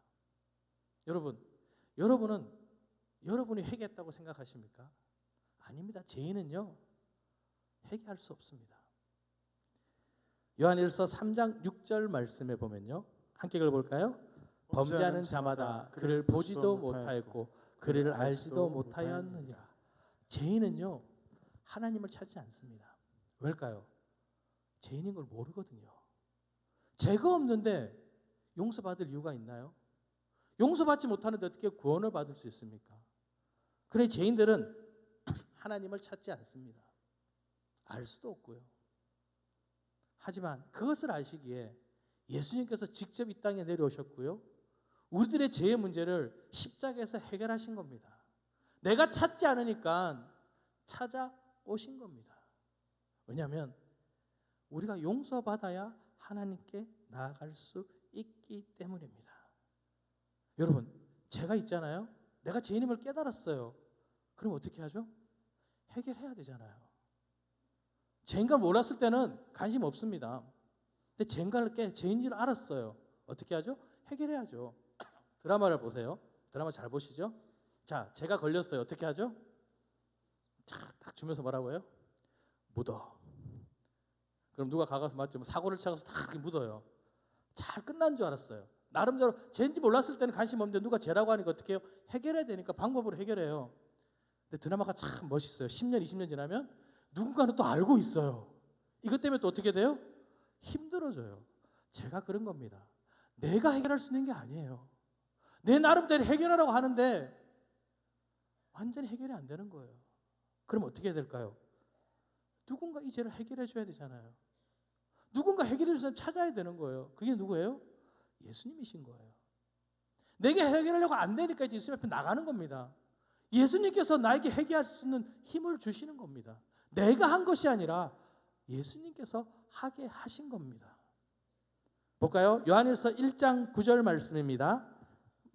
G: 여러분은 여러분이 회개했다고 생각하십니까? 아닙니다. 죄인은요, 회개할 수 없습니다. 요한일서 3장 6절 말씀에 보면요, 함께 읽어볼까요? 범죄하는 자마다 그를 보지도 못하였고 그를 알지도 못하였느니라. 죄인은요, 하나님을 찾지 않습니다. 왜일까요? 죄인인 걸 모르거든요. 죄가 없는데 용서받을 이유가 있나요? 용서받지 못하는데 어떻게 구원을 받을 수 있습니까? 그래 죄인들은 하나님을 찾지 않습니다. 알 수도 없고요. 하지만 그것을 아시기에 예수님께서 직접 이 땅에 내려오셨고요. 우리들의 죄의 문제를 십자가에서 해결하신 겁니다. 내가 찾지 않으니까 찾아오신 겁니다. 왜냐하면 우리가 용서받아야 하나님께 나아갈 수 있기 때문입니다. 여러분, 죄가 있잖아요. 내가 죄인임을 깨달았어요. 그럼 어떻게 하죠? 해결해야 되잖아요. 죄인 걸 몰랐을 때는 관심 없습니다. 근데 죄인 줄 알았어요. 어떻게 하죠? 해결해야죠. 드라마를 보세요. 드라마 잘 보시죠? 자, 죄가 걸렸어요. 어떻게 하죠? 자, 딱 주면서 뭐라고 해요? 묻어. 그럼 누가 가서 맞죠? 사고를 쳐서 딱 묻어요. 잘 끝난 줄 알았어요. 나름대로 죄인지 몰랐을 때는 관심 없는데 누가 죄라고 하니까 어떻게 해요? 해결해야 되니까 방법으로 해결해요. 근데 드라마가 참 멋있어요. 10년, 20년 지나면 누군가는 또 알고 있어요. 이것 때문에 또 어떻게 돼요? 힘들어져요. 제가 그런 겁니다. 내가 해결할 수 있는 게 아니에요. 내 나름대로 해결하라고 하는데 완전히 해결이 안 되는 거예요. 그럼 어떻게 해야 될까요? 누군가 이 죄를 해결해 줘야 되잖아요. 누군가 해결해 줄 사람 찾아야 되는 거예요. 그게 누구예요? 예수님이신 거예요. 내게 해결하려고 안 되니까 이제 예수님 앞에 나가는 겁니다. 예수님께서 나에게 해결할 수 있는 힘을 주시는 겁니다. 내가 한 것이 아니라 예수님께서 하게 하신 겁니다. 볼까요? 요한일서 1장 9절 말씀입니다.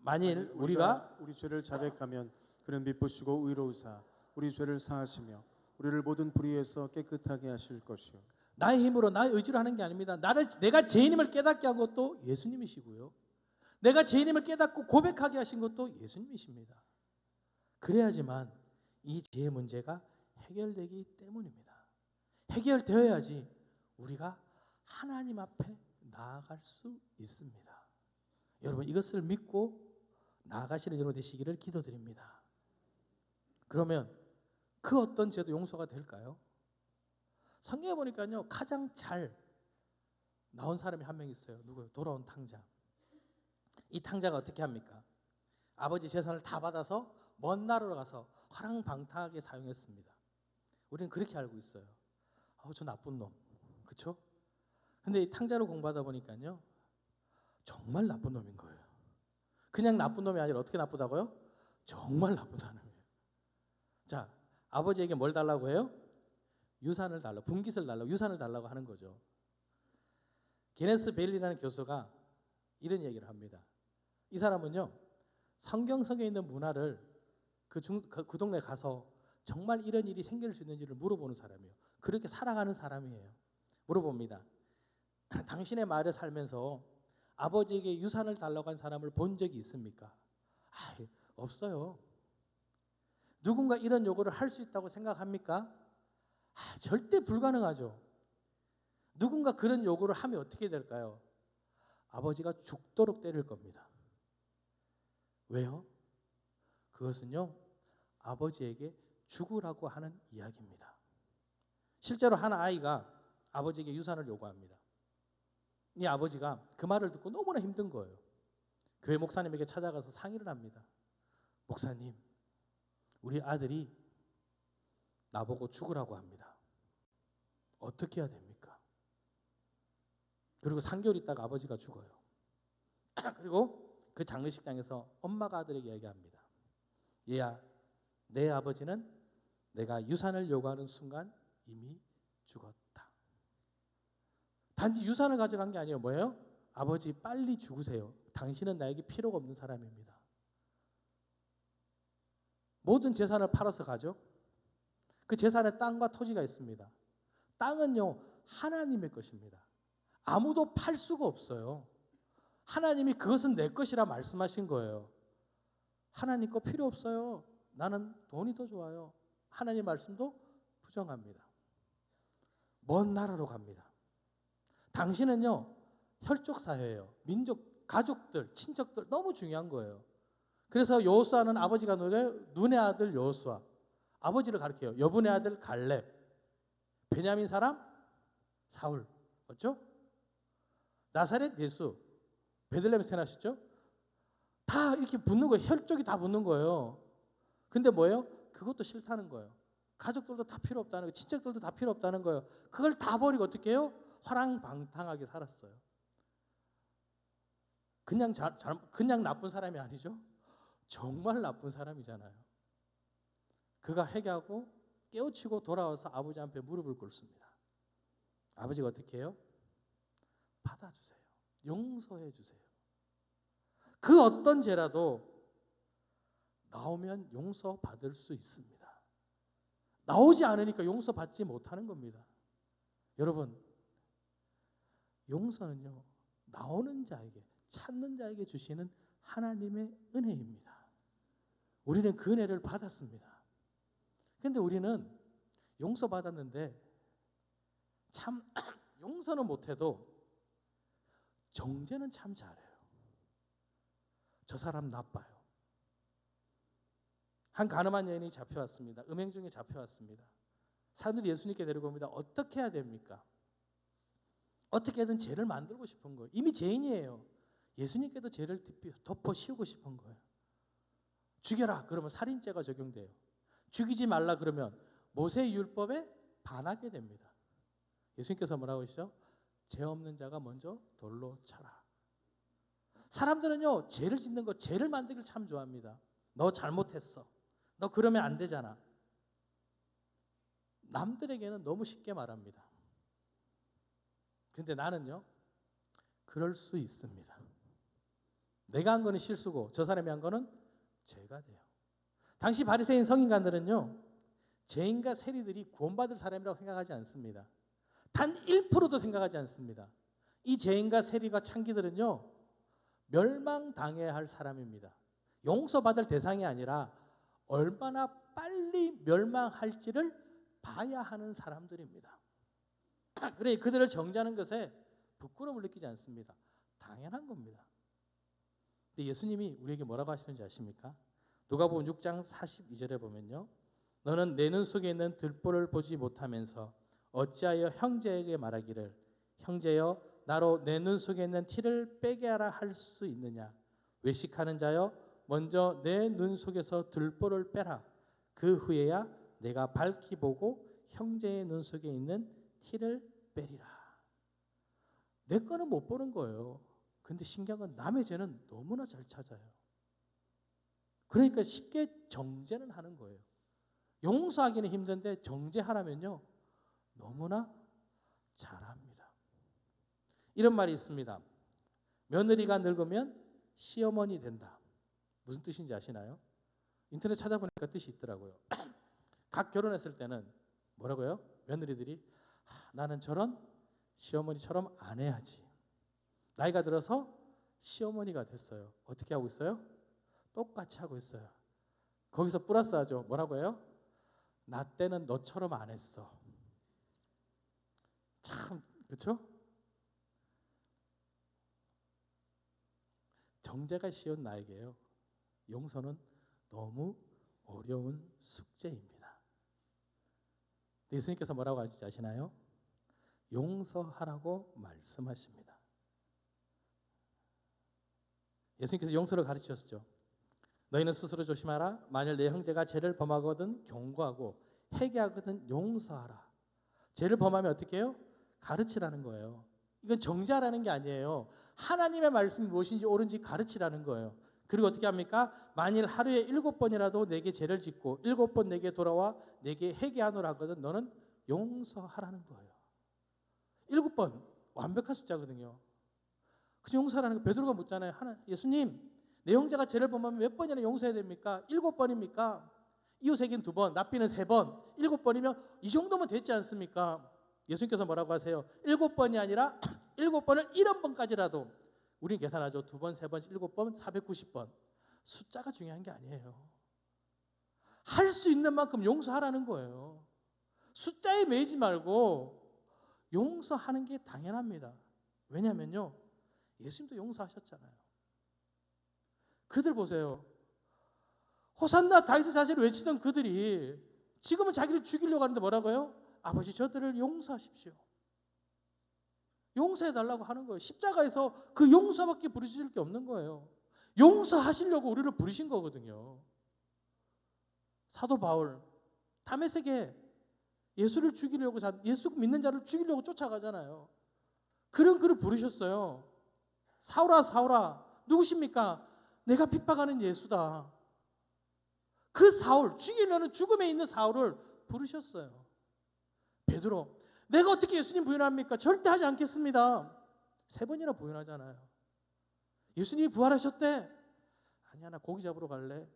G: 만일 우리가
B: 우리 죄를 자백하면 그는 미쁘시고 의로우사 우리 죄를 사하시며 우리를 모든 불의에서 깨끗하게 하실 것이요.
G: 나의 힘으로 나의 의지로 하는 게 아닙니다. 내가 죄인임을 깨닫게 한 것도 예수님이시고요. 내가 죄인임을 깨닫고 고백하게 하신 것도 예수님이십니다. 그래야지만 이 죄의 문제가 해결되기 때문입니다. 해결되어야지 우리가 하나님 앞에 나아갈 수 있습니다. 여러분 이것을 믿고 나아가시는 여러분 되시기를 기도드립니다. 그러면 그 어떤 죄도 용서가 될까요? 성경에 보니까요 가장 잘 나온 사람이 한 명 있어요. 누구요? 돌아온 탕자. 이 탕자가 어떻게 합니까? 아버지 재산을 다 받아서 먼 나라로 가서 화랑방탕하게 사용했습니다. 우리는 그렇게 알고 있어요. 저 나쁜 놈, 그렇죠? 근데 이 탕자로 공부하다 보니까요 정말 나쁜 놈인 거예요. 그냥 나쁜 놈이 아니라 어떻게 나쁘다고요? 정말 나쁘다는 거예요. 자, 아버지에게 뭘 달라고 해요? 유산을 달라고, 분깃을 달라고, 유산을 달라고 하는 거죠. 게네스 베일리라는 교수가 이런 얘기를 합니다. 이 사람은요 성경 속에 있는 문화를 그 동네 가서 정말 이런 일이 생길 수 있는지를 물어보는 사람이에요. 그렇게 살아가는 사람이에요. 물어봅니다. 당신의 마을에 살면서 아버지에게 유산을 달라고 한 사람을 본 적이 있습니까? 없어요. 누군가 이런 요구를 할 수 있다고 생각합니까? 절대 불가능하죠. 누군가 그런 요구를 하면 어떻게 될까요? 아버지가 죽도록 때릴 겁니다. 왜요? 그것은요 아버지에게 죽으라고 하는 이야기입니다. 실제로 한 아이가 아버지에게 유산을 요구합니다. 이 아버지가 그 말을 듣고 너무나 힘든 거예요. 교회 목사님에게 찾아가서 상의를 합니다. 목사님, 우리 아들이 나보고 죽으라고 합니다. 어떻게 해야 됩니까? 그리고 3개월 있다가 아버지가 죽어요. 그리고 그 장례식장에서 엄마가 아들에게 얘기합니다. 얘야, 내 아버지는 내가 유산을 요구하는 순간 이미 죽었다. 단지 유산을 가져간 게 아니에요. 뭐예요? 아버지 빨리 죽으세요. 당신은 나에게 필요가 없는 사람입니다. 모든 재산을 팔아서 가죠. 그 재산에 땅과 토지가 있습니다. 땅은요 하나님의 것입니다. 아무도 팔 수가 없어요. 하나님이 그것은 내 것이라 말씀하신 거예요. 하나님 거 필요 없어요. 나는 돈이 더 좋아요. 하나님 말씀도 부정합니다. 먼 나라로 갑니다. 당신은요 혈족 사회예요. 민족, 가족들, 친척들 너무 중요한 거예요. 그래서 여호수아는 아버지가 누구예요? 눈의 아들 여호수아. 아버지를 가리켜요. 여분의 아들 갈렙. 베냐민 사람 사울. 맞죠? 나사렛 예수. 베들레헴에서 태어나셨죠? 다 이렇게 붙는 거예요. 혈족이 다 붙는 거예요. 근데 뭐예요? 그것도 싫다는 거예요. 가족들도 다 필요 없다는 거예요. 친척들도 다 필요 없다는 거예요. 그걸 다 버리고 어떻게 해요? 화랑방탕하게 살았어요. 그냥 나쁜 사람이 아니죠. 정말 나쁜 사람이잖아요. 그가 회개하고 깨우치고 돌아와서 아버지 앞에 무릎을 꿇습니다. 아버지가 어떻게 해요? 받아주세요. 용서해 주세요. 그 어떤 죄라도 나오면 용서받을 수 있습니다. 나오지 않으니까 용서받지 못하는 겁니다. 여러분, 용서는요, 나오는 자에게, 찾는 자에게 주시는 하나님의 은혜입니다. 우리는 그 은혜를 받았습니다. 그런데 우리는 용서받았는데 참 용서는 못해도 정죄는 참 잘해요. 저 사람 나빠요. 한 가늠한 여인이 잡혀왔습니다. 음행 중에 잡혀왔습니다. 사람들이 예수님께 데리고 옵니다. 어떻게 해야 됩니까? 어떻게든 죄를 만들고 싶은 거예요. 이미 죄인이에요. 예수님께도 죄를 덮어 씌우고 싶은 거예요. 죽여라 그러면 살인죄가 적용돼요. 죽이지 말라 그러면 모세의 율법에 반하게 됩니다. 예수님께서 뭐라고 하시죠? 죄 없는 자가 먼저 돌로 쳐라. 사람들은요, 죄를 짓는 거, 죄를 만들기를 참 좋아합니다. 너 잘못했어. 너 그러면 안 되잖아. 남들에게는 너무 쉽게 말합니다. 그런데 나는요, 그럴 수 있습니다. 내가 한 거는 실수고 저 사람이 한 거는 죄가 돼요. 당시 바리새인 성인관들은요, 죄인과 세리들이 구원받을 사람이라고 생각하지 않습니다. 단 1%도 생각하지 않습니다. 이 죄인과 세리가 창기들은요, 멸망당해야 할 사람입니다. 용서받을 대상이 아니라 얼마나 빨리 멸망할지를 봐야 하는 사람들입니다. 그래, 그들을 정죄하는 것에 부끄러움을 느끼지 않습니다. 당연한 겁니다. 근데 예수님이 우리에게 뭐라고 하시는지 아십니까? 누가복음 6장 42절에 보면요, 너는 내 눈 속에 있는 들보를 보지 못하면서 어찌하여 형제에게 말하기를 형제여 나로 내 눈 속에 있는 티를 빼게 하라 할 수 있느냐? 외식하는 자여 먼저 내 눈 속에서 들보를 빼라. 그 후에야 내가 밝히 보고 형제의 눈 속에 있는 티를 빼리라. 내 거는 못 보는 거예요. 근데 신기한 건 남의 죄는 너무나 잘 찾아요. 그러니까 쉽게 정죄는 하는 거예요. 용서하기는 힘든데 정죄하라면요, 너무나 잘합니다. 이런 말이 있습니다. 며느리가 늙으면 시어머니 된다. 무슨 뜻인지 아시나요? 인터넷 찾아보니까 뜻이 있더라고요. 각 결혼했을 때는 뭐라고요? 며느리들이 나는 저런 시어머니처럼 안 해야지. 나이가 들어서 시어머니가 됐어요. 어떻게 하고 있어요? 똑같이 하고 있어요. 거기서 플러스 하죠. 뭐라고 해요? 나 때는 너처럼 안 했어. 참, 그렇죠? 정죄가 쉬운 나에게요, 용서는 너무 어려운 숙제입니다. 예수님께서 뭐라고 하실지 아시나요? 용서하라고 말씀하십니다. 예수님께서 용서를 가르치셨죠. 너희는 스스로 조심하라. 만일 내 형제가 죄를 범하거든 경고하고 회개하거든 용서하라. 죄를 범하면 어떻게 해요? 가르치라는 거예요. 이건 정죄하라는 게 아니에요. 하나님의 말씀이 무엇인지 옳은지 가르치라는 거예요. 그리고 어떻게 합니까? 만일 하루에 7번이라도 내게 죄를 짓고 7번 내게 돌아와 내게 회개하노라 하거든 너는 용서하라는 거예요. 7번 완벽한 숫자거든요. 그 용서하라는 거. 베드로가 묻잖아요. 예수님, 내 형제가 죄를 범하면 몇 번이나 용서해야 됩니까? 7번입니까? 이웃에게는 2번, 납비는 3번, 7번이면 이 정도면 됐지 않습니까? 예수님께서 뭐라고 하세요? 7번이 아니라 7번을 1번까지라도 우리 계산하죠. 2번, 3번, 7번, 490번. 숫자가 중요한 게 아니에요. 할 수 있는 만큼 용서하라는 거예요. 숫자에 매이지 말고 용서하는 게 당연합니다. 왜냐면요, 예수님도 용서하셨잖아요. 그들 보세요. 호산나 다윗의 자세를 외치던 그들이 지금은 자기를 죽이려고 하는데 뭐라고요? 아버지 저들을 용서하십시오. 용서해 달라고 하는 거예요. 십자가에서 그 용서밖에 부르실 게 없는 거예요. 용서하시려고 우리를 부르신 거거든요. 사도 바울 다메섹에 예수를 죽이려고, 예수 믿는 자를 죽이려고 쫓아가잖아요. 그런 그를 부르셨어요. 사울아 사울아 누구십니까? 내가 핍박하는 예수다. 그 사울, 죽이려는 죽음에 있는 사울을 부르셨어요. 베드로, 내가 어떻게 예수님 부인합니까? 절대 하지 않겠습니다. 3번이나 부인하잖아요. 예수님이 부활하셨대. 아니야, 나 고기 잡으러 갈래.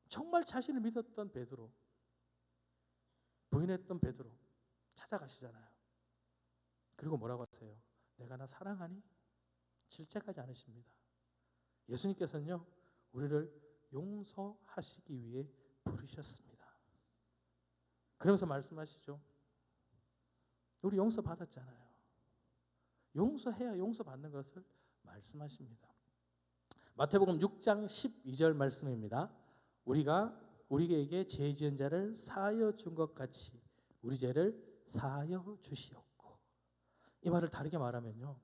G: 정말 자신을 믿었던 베드로, 부인했던 베드로 찾아가시잖아요. 그리고 뭐라고 하세요? 내가 나 사랑하니? 질책하지 않으십니다. 예수님께서는요, 우리를 용서하시기 위해 부르셨습니다. 그러면서 말씀하시죠. 우리 용서 받았잖아요. 용서해야 용서받는 것을 말씀하십니다. 마태복음 6장 12절 말씀입니다. 우리에게 죄 지은 자를 사하여 준 것 같이 우리 죄를 사하여 주시옵고. 이 말을 다르게 말하면요,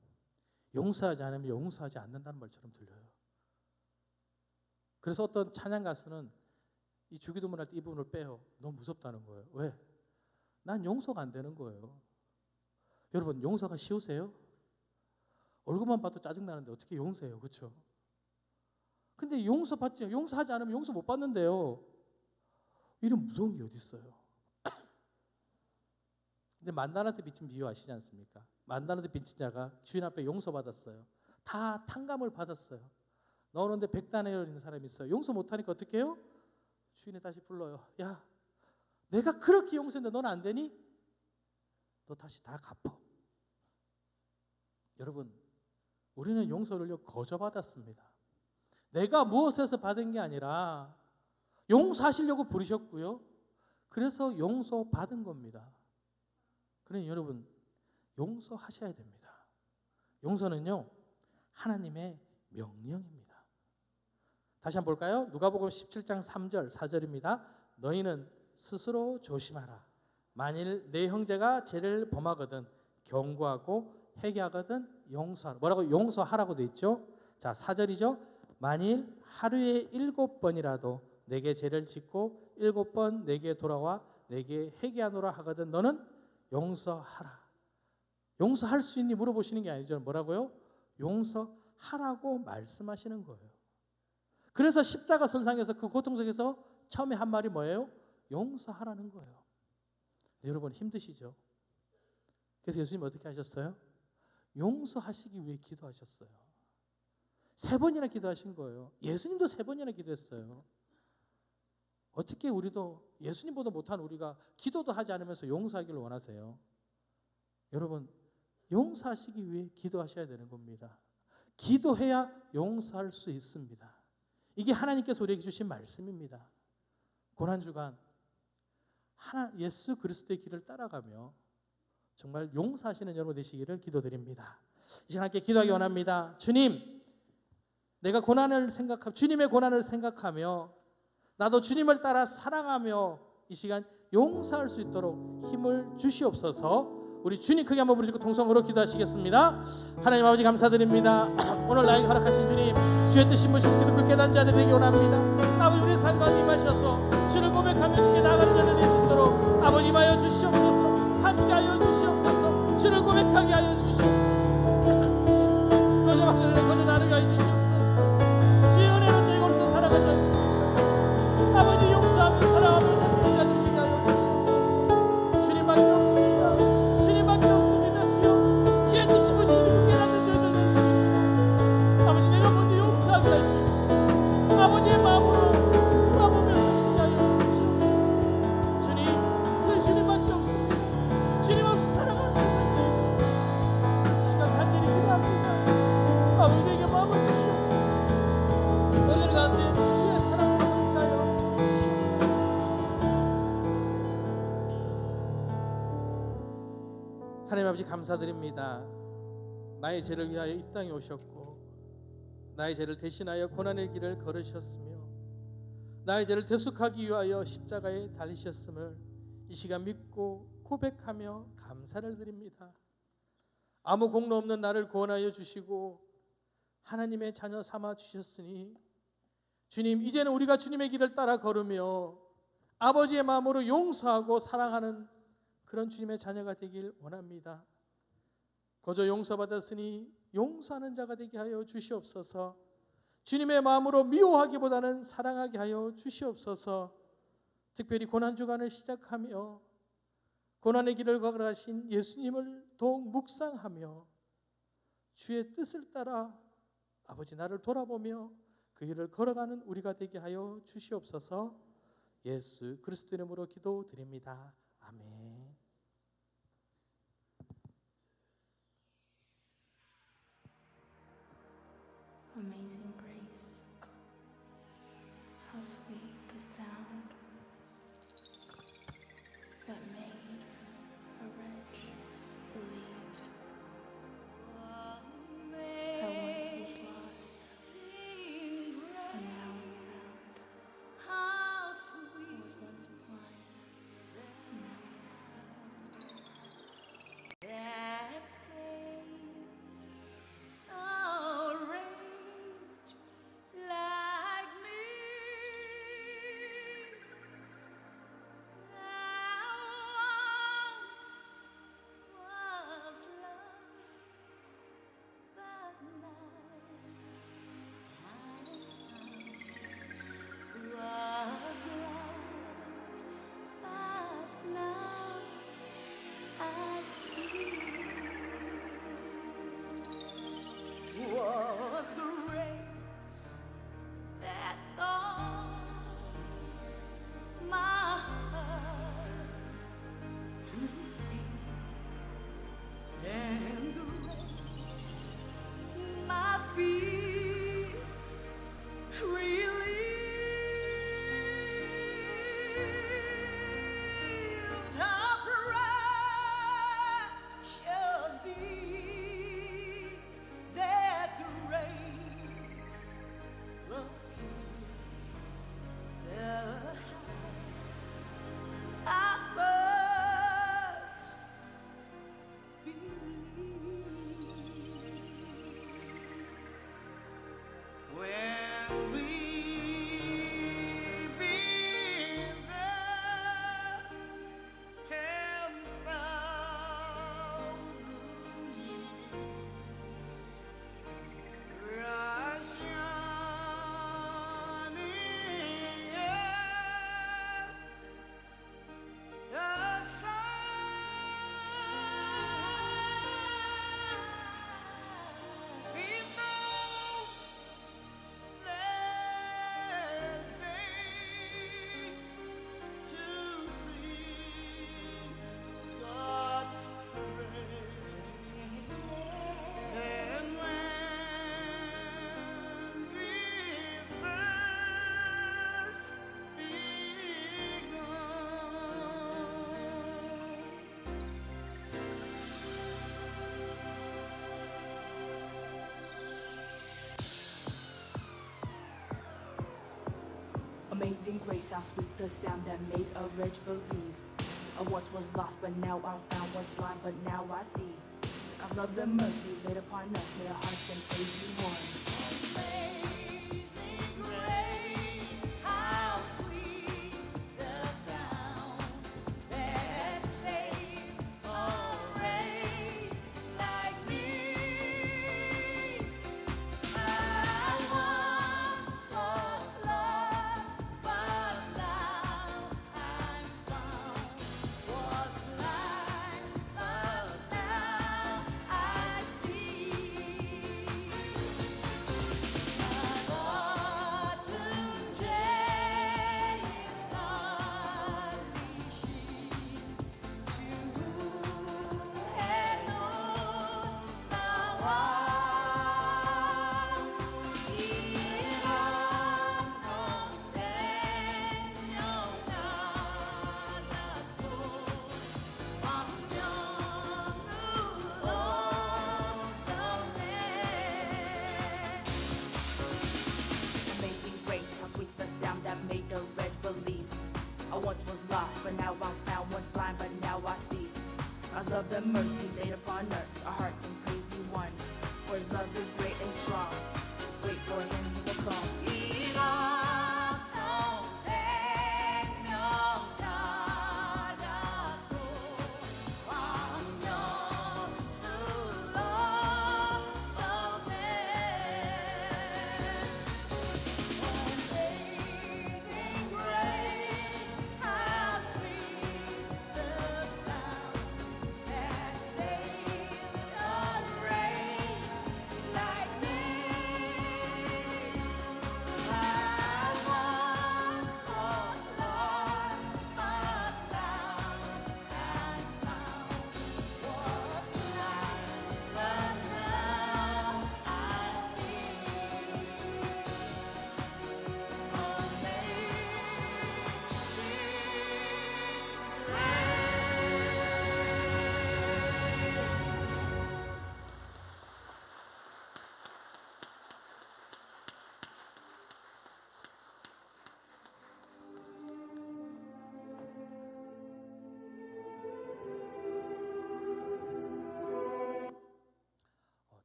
G: 용서하지 않으면 용서하지 않는다는 말처럼 들려요. 그래서 어떤 찬양 가수는 이 주기도문 할 때 이 부분을 빼요. 너무 무섭다는 거예요. 왜? 난 용서가 안 되는 거예요. 여러분, 용서가 쉬우세요? 얼굴만 봐도 짜증나는데 어떻게 용서해요? 그렇죠? 근데 용서하지 않으면 용서 못 받는데요. 이런 무서운 게 어디 있어요? 근데 만단한테 빚진 비유 아시지 않습니까? 만단한테 빚진 자가 주인 앞에 용서받았어요. 다 탕감을 받았어요. 나오는데 100단에 있는 사람이 있어요. 용서 못하니까 어떻게 해요? 주인이 다시 불러요. 야, 내가 그렇게 용서했는데 넌 안 되니? 너 다시 다 갚어. 여러분, 우리는 용서를요 거저받았습니다. 내가 무엇에서 받은 게 아니라 용서하시려고 부르셨고요. 그래서 용서받은 겁니다. 그러니 여러분, 용서하셔야 됩니다. 용서는요 하나님의 명령입니다. 다시 한번 볼까요? 누가복음 17장 3절 4절입니다. 너희는 스스로 조심하라. 만일 내 형제가 죄를 범하거든 경고하고 회개하거든 용서하라. 뭐라고? 용서하라고 돼 있죠. 자, 4절이죠. 만일 하루에 7번이라도 내게 죄를 짓고 7번 내게 돌아와 내게 회개하노라 하거든 너는 용서하라. 용서할 수 있니? 물어보시는 게 아니죠. 뭐라고요? 용서하라고 말씀하시는 거예요. 그래서 십자가 선상에서 그 고통 속에서 처음에 한 말이 뭐예요? 용서하라는 거예요. 네, 여러분 힘드시죠? 그래서 예수님 어떻게 하셨어요? 용서하시기 위해 기도하셨어요. 3번이나 기도하신 거예요. 예수님도 3번이나 기도했어요. 어떻게 우리도 예수님보다 못한 우리가 기도도 하지 않으면서 용서하기를 원하세요? 여러분, 용서하시기 위해 기도하셔야 되는 겁니다. 기도해야 용서할 수 있습니다. 이게 하나님께서 우리에게 주신 말씀입니다. 고난주간 예수 그리스도의 길을 따라가며 정말 용서하시는 여러분 되시기를 기도드립니다. 이 시간 함께 기도하기 원합니다. 주님, 내가 주님의 고난을 생각하며 나도 주님을 따라 사랑하며 이 시간 용서할 수 있도록 힘을 주시옵소서. 우리 주님 크게 한번 부르시고 통성으로 기도하시겠습니다. 하나님 아버지 감사드립니다. 오늘 나에게 허락하신 주님, 주의 뜻이 무엇인지 듣고 깨닫는 자들 되기 원합니다. 아버지, 우리 삶과 임하셔서 주를 고백하며 주께 나가는 자들 되실 수 있도록 아버지 임하여 주시옵소서. 함께하여 주시옵소서. 주를 고백하게 하여 주시옵소서. 거저 하늘에 거저 나르게 하여 주시옵소서. 주의 은혜로 저희 오늘도 살아가지 않습니다. 아버지 용서하며 사랑하며 살리는 자들 되게 하여 주시옵소서. 주님밖에 없습니다. 주님밖에 없습니다. 주여, 주의 뜻이 무엇인지 듣고 깨닫는 자들 되게 하여 아버지, 내가 먼저 용서하게 하시고 아버지의 마음으로 돌아보며 살리게 하여 주시옵소서. 주님, 저희 주님밖에 없습니다. 주님 없이 살아갈 수 없는 저희 이 시간 간절히 기도합니다. 아버지, 내게 마음을 주시옵소서. 우리를 가운데 주의 사랑을 가득하여 주시옵소서. 하나님 아버지 감사드립니다. 나의 죄를 위하여 이 땅에 오셨고 나의 죄를 대신하여 고난의 길을 걸으셨으며 나의 죄를 대속하기 위하여 십자가에 달리셨음을 이 시간 믿고 고백하며 감사를 드립니다. 아무 공로 없는 나를 구원하여 주시고 하나님의 자녀 삼아 주셨으니 주님, 이제는 우리가 주님의 길을 따라 걸으며 아버지의 마음으로 용서하고 사랑하는 그런 주님의 자녀가 되길 원합니다. 거저 용서받았으니 용서하는 자가 되게 하여 주시옵소서. 주님의 마음으로 미워하기보다는 사랑하게 하여 주시옵소서. 특별히 고난주간을 시작하며 고난의 길을 걸어가신 예수님을 더욱 묵상하며 주의 뜻을 따라 아버지 나를 돌아보며 그 길을 걸어가는 우리가 되게 하여 주시옵소서. 예수 그리스도 이름으로 기도드립니다. 아멘.
H: Amazing grace, how sweet the sound that made a wretch believe. I once was lost, but now I'm found. Was once blind, now I see. Was grace that taught my heart to feel, and grace my feet relieved. How precious deed that grace will give the I first believed. When we been there 10,000 years,
I: Amazing grace, how sweet the sound that made a wretch believe. I once was lost, but now I'm found. Was blind, but now I see. God's love and mercy laid upon us. May our hearts and praise be one.
H: Amazing grace, how sweet the sound that saved a wretch like me. I once was lost, but now I'm found. Was blind, but now I see.
I: Amazing grace, how sweet the sound that made a wretch believe. I once was lost, but now I'm found. Was blind, but now I see. God's love and mercy laid upon us, our hearts and praise be one. For his love is great and strong. Wait for him, he will come.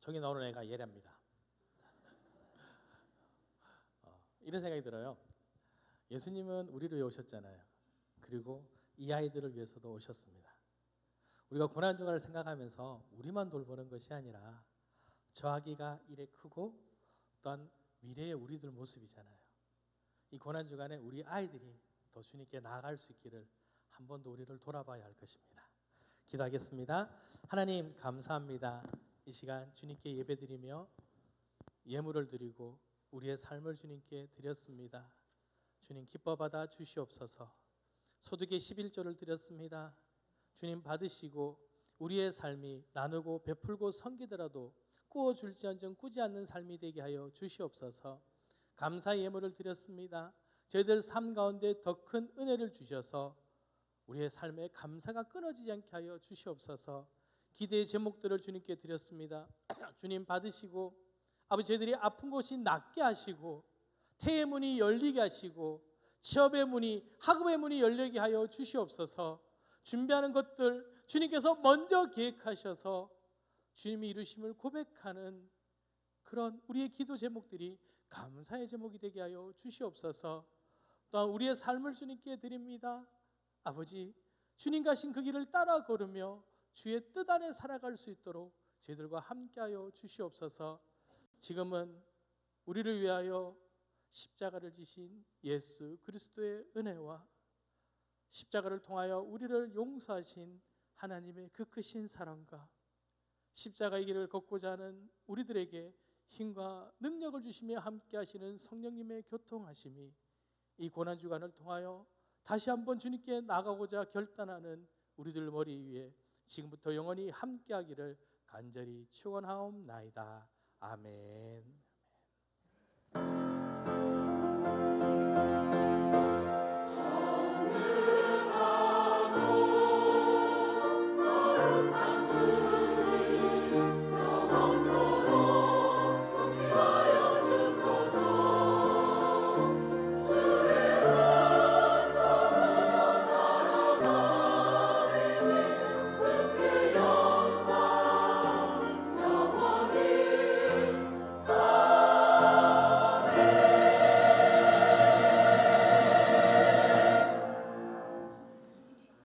G: 저기 나오는 애가 예래입니다. 이런 생각이 들어요. 예수님은 우리를 위해 오셨잖아요. 그리고 이 아이들을 위해서도 오셨습니다. 우리가 고난주간을 생각하면서 우리만 돌보는 것이 아니라 저 아기가 이래 크고 또한 미래의 우리들 모습이잖아요. 이 고난주간에 우리 아이들이 더 주님께 나아갈 수 있기를 한 번 더 우리를 돌아봐야 할 것입니다. 기도하겠습니다. 하나님 감사합니다. 이 시간 주님께 예배드리며 예물을 드리고 우리의 삶을 주님께 드렸습니다. 주님 기뻐 받아 주시옵소서. 소득의 11조를 드렸습니다. 주님 받으시고 우리의 삶이 나누고 베풀고 섬기더라도 꾸어줄지언정 꾸지 않는 삶이 되게 하여 주시옵소서. 감사의 예물을 드렸습니다. 저희들 삶 가운데 더 큰 은혜를 주셔서 우리의 삶에 감사가 끊어지지 않게 하여 주시옵소서. 기대의 제목들을 주님께 드렸습니다. 주님 받으시고 아버지 저희들이 아픈 곳이 낫게 하시고 태의 문이 열리게 하시고 취업의 문이 학업의 문이 열리게 하여 주시옵소서. 준비하는 것들 주님께서 먼저 계획하셔서 주님이 이루심을 고백하는 그런 우리의 기도 제목들이 감사의 제목이 되게 하여 주시옵소서. 또한 우리의 삶을 주님께 드립니다. 아버지 주님 가신 그 길을 따라 걸으며 주의 뜻 안에 살아갈 수 있도록 저희들과 함께하여 주시옵소서. 지금은 우리를 위하여 십자가를 지신 예수 그리스도의 은혜와 십자가를 통하여 우리를 용서하신 하나님의 그 크신 사랑과 십자가의 길을 걷고자 하는 우리들에게 힘과 능력을 주시며 함께하시는 성령님의 교통하심이 이 고난주간을 통하여 다시 한번 주님께 나가고자 결단하는 우리들 머리 위에 지금부터 영원히 함께하기를 간절히 축원하옵나이다. 아멘.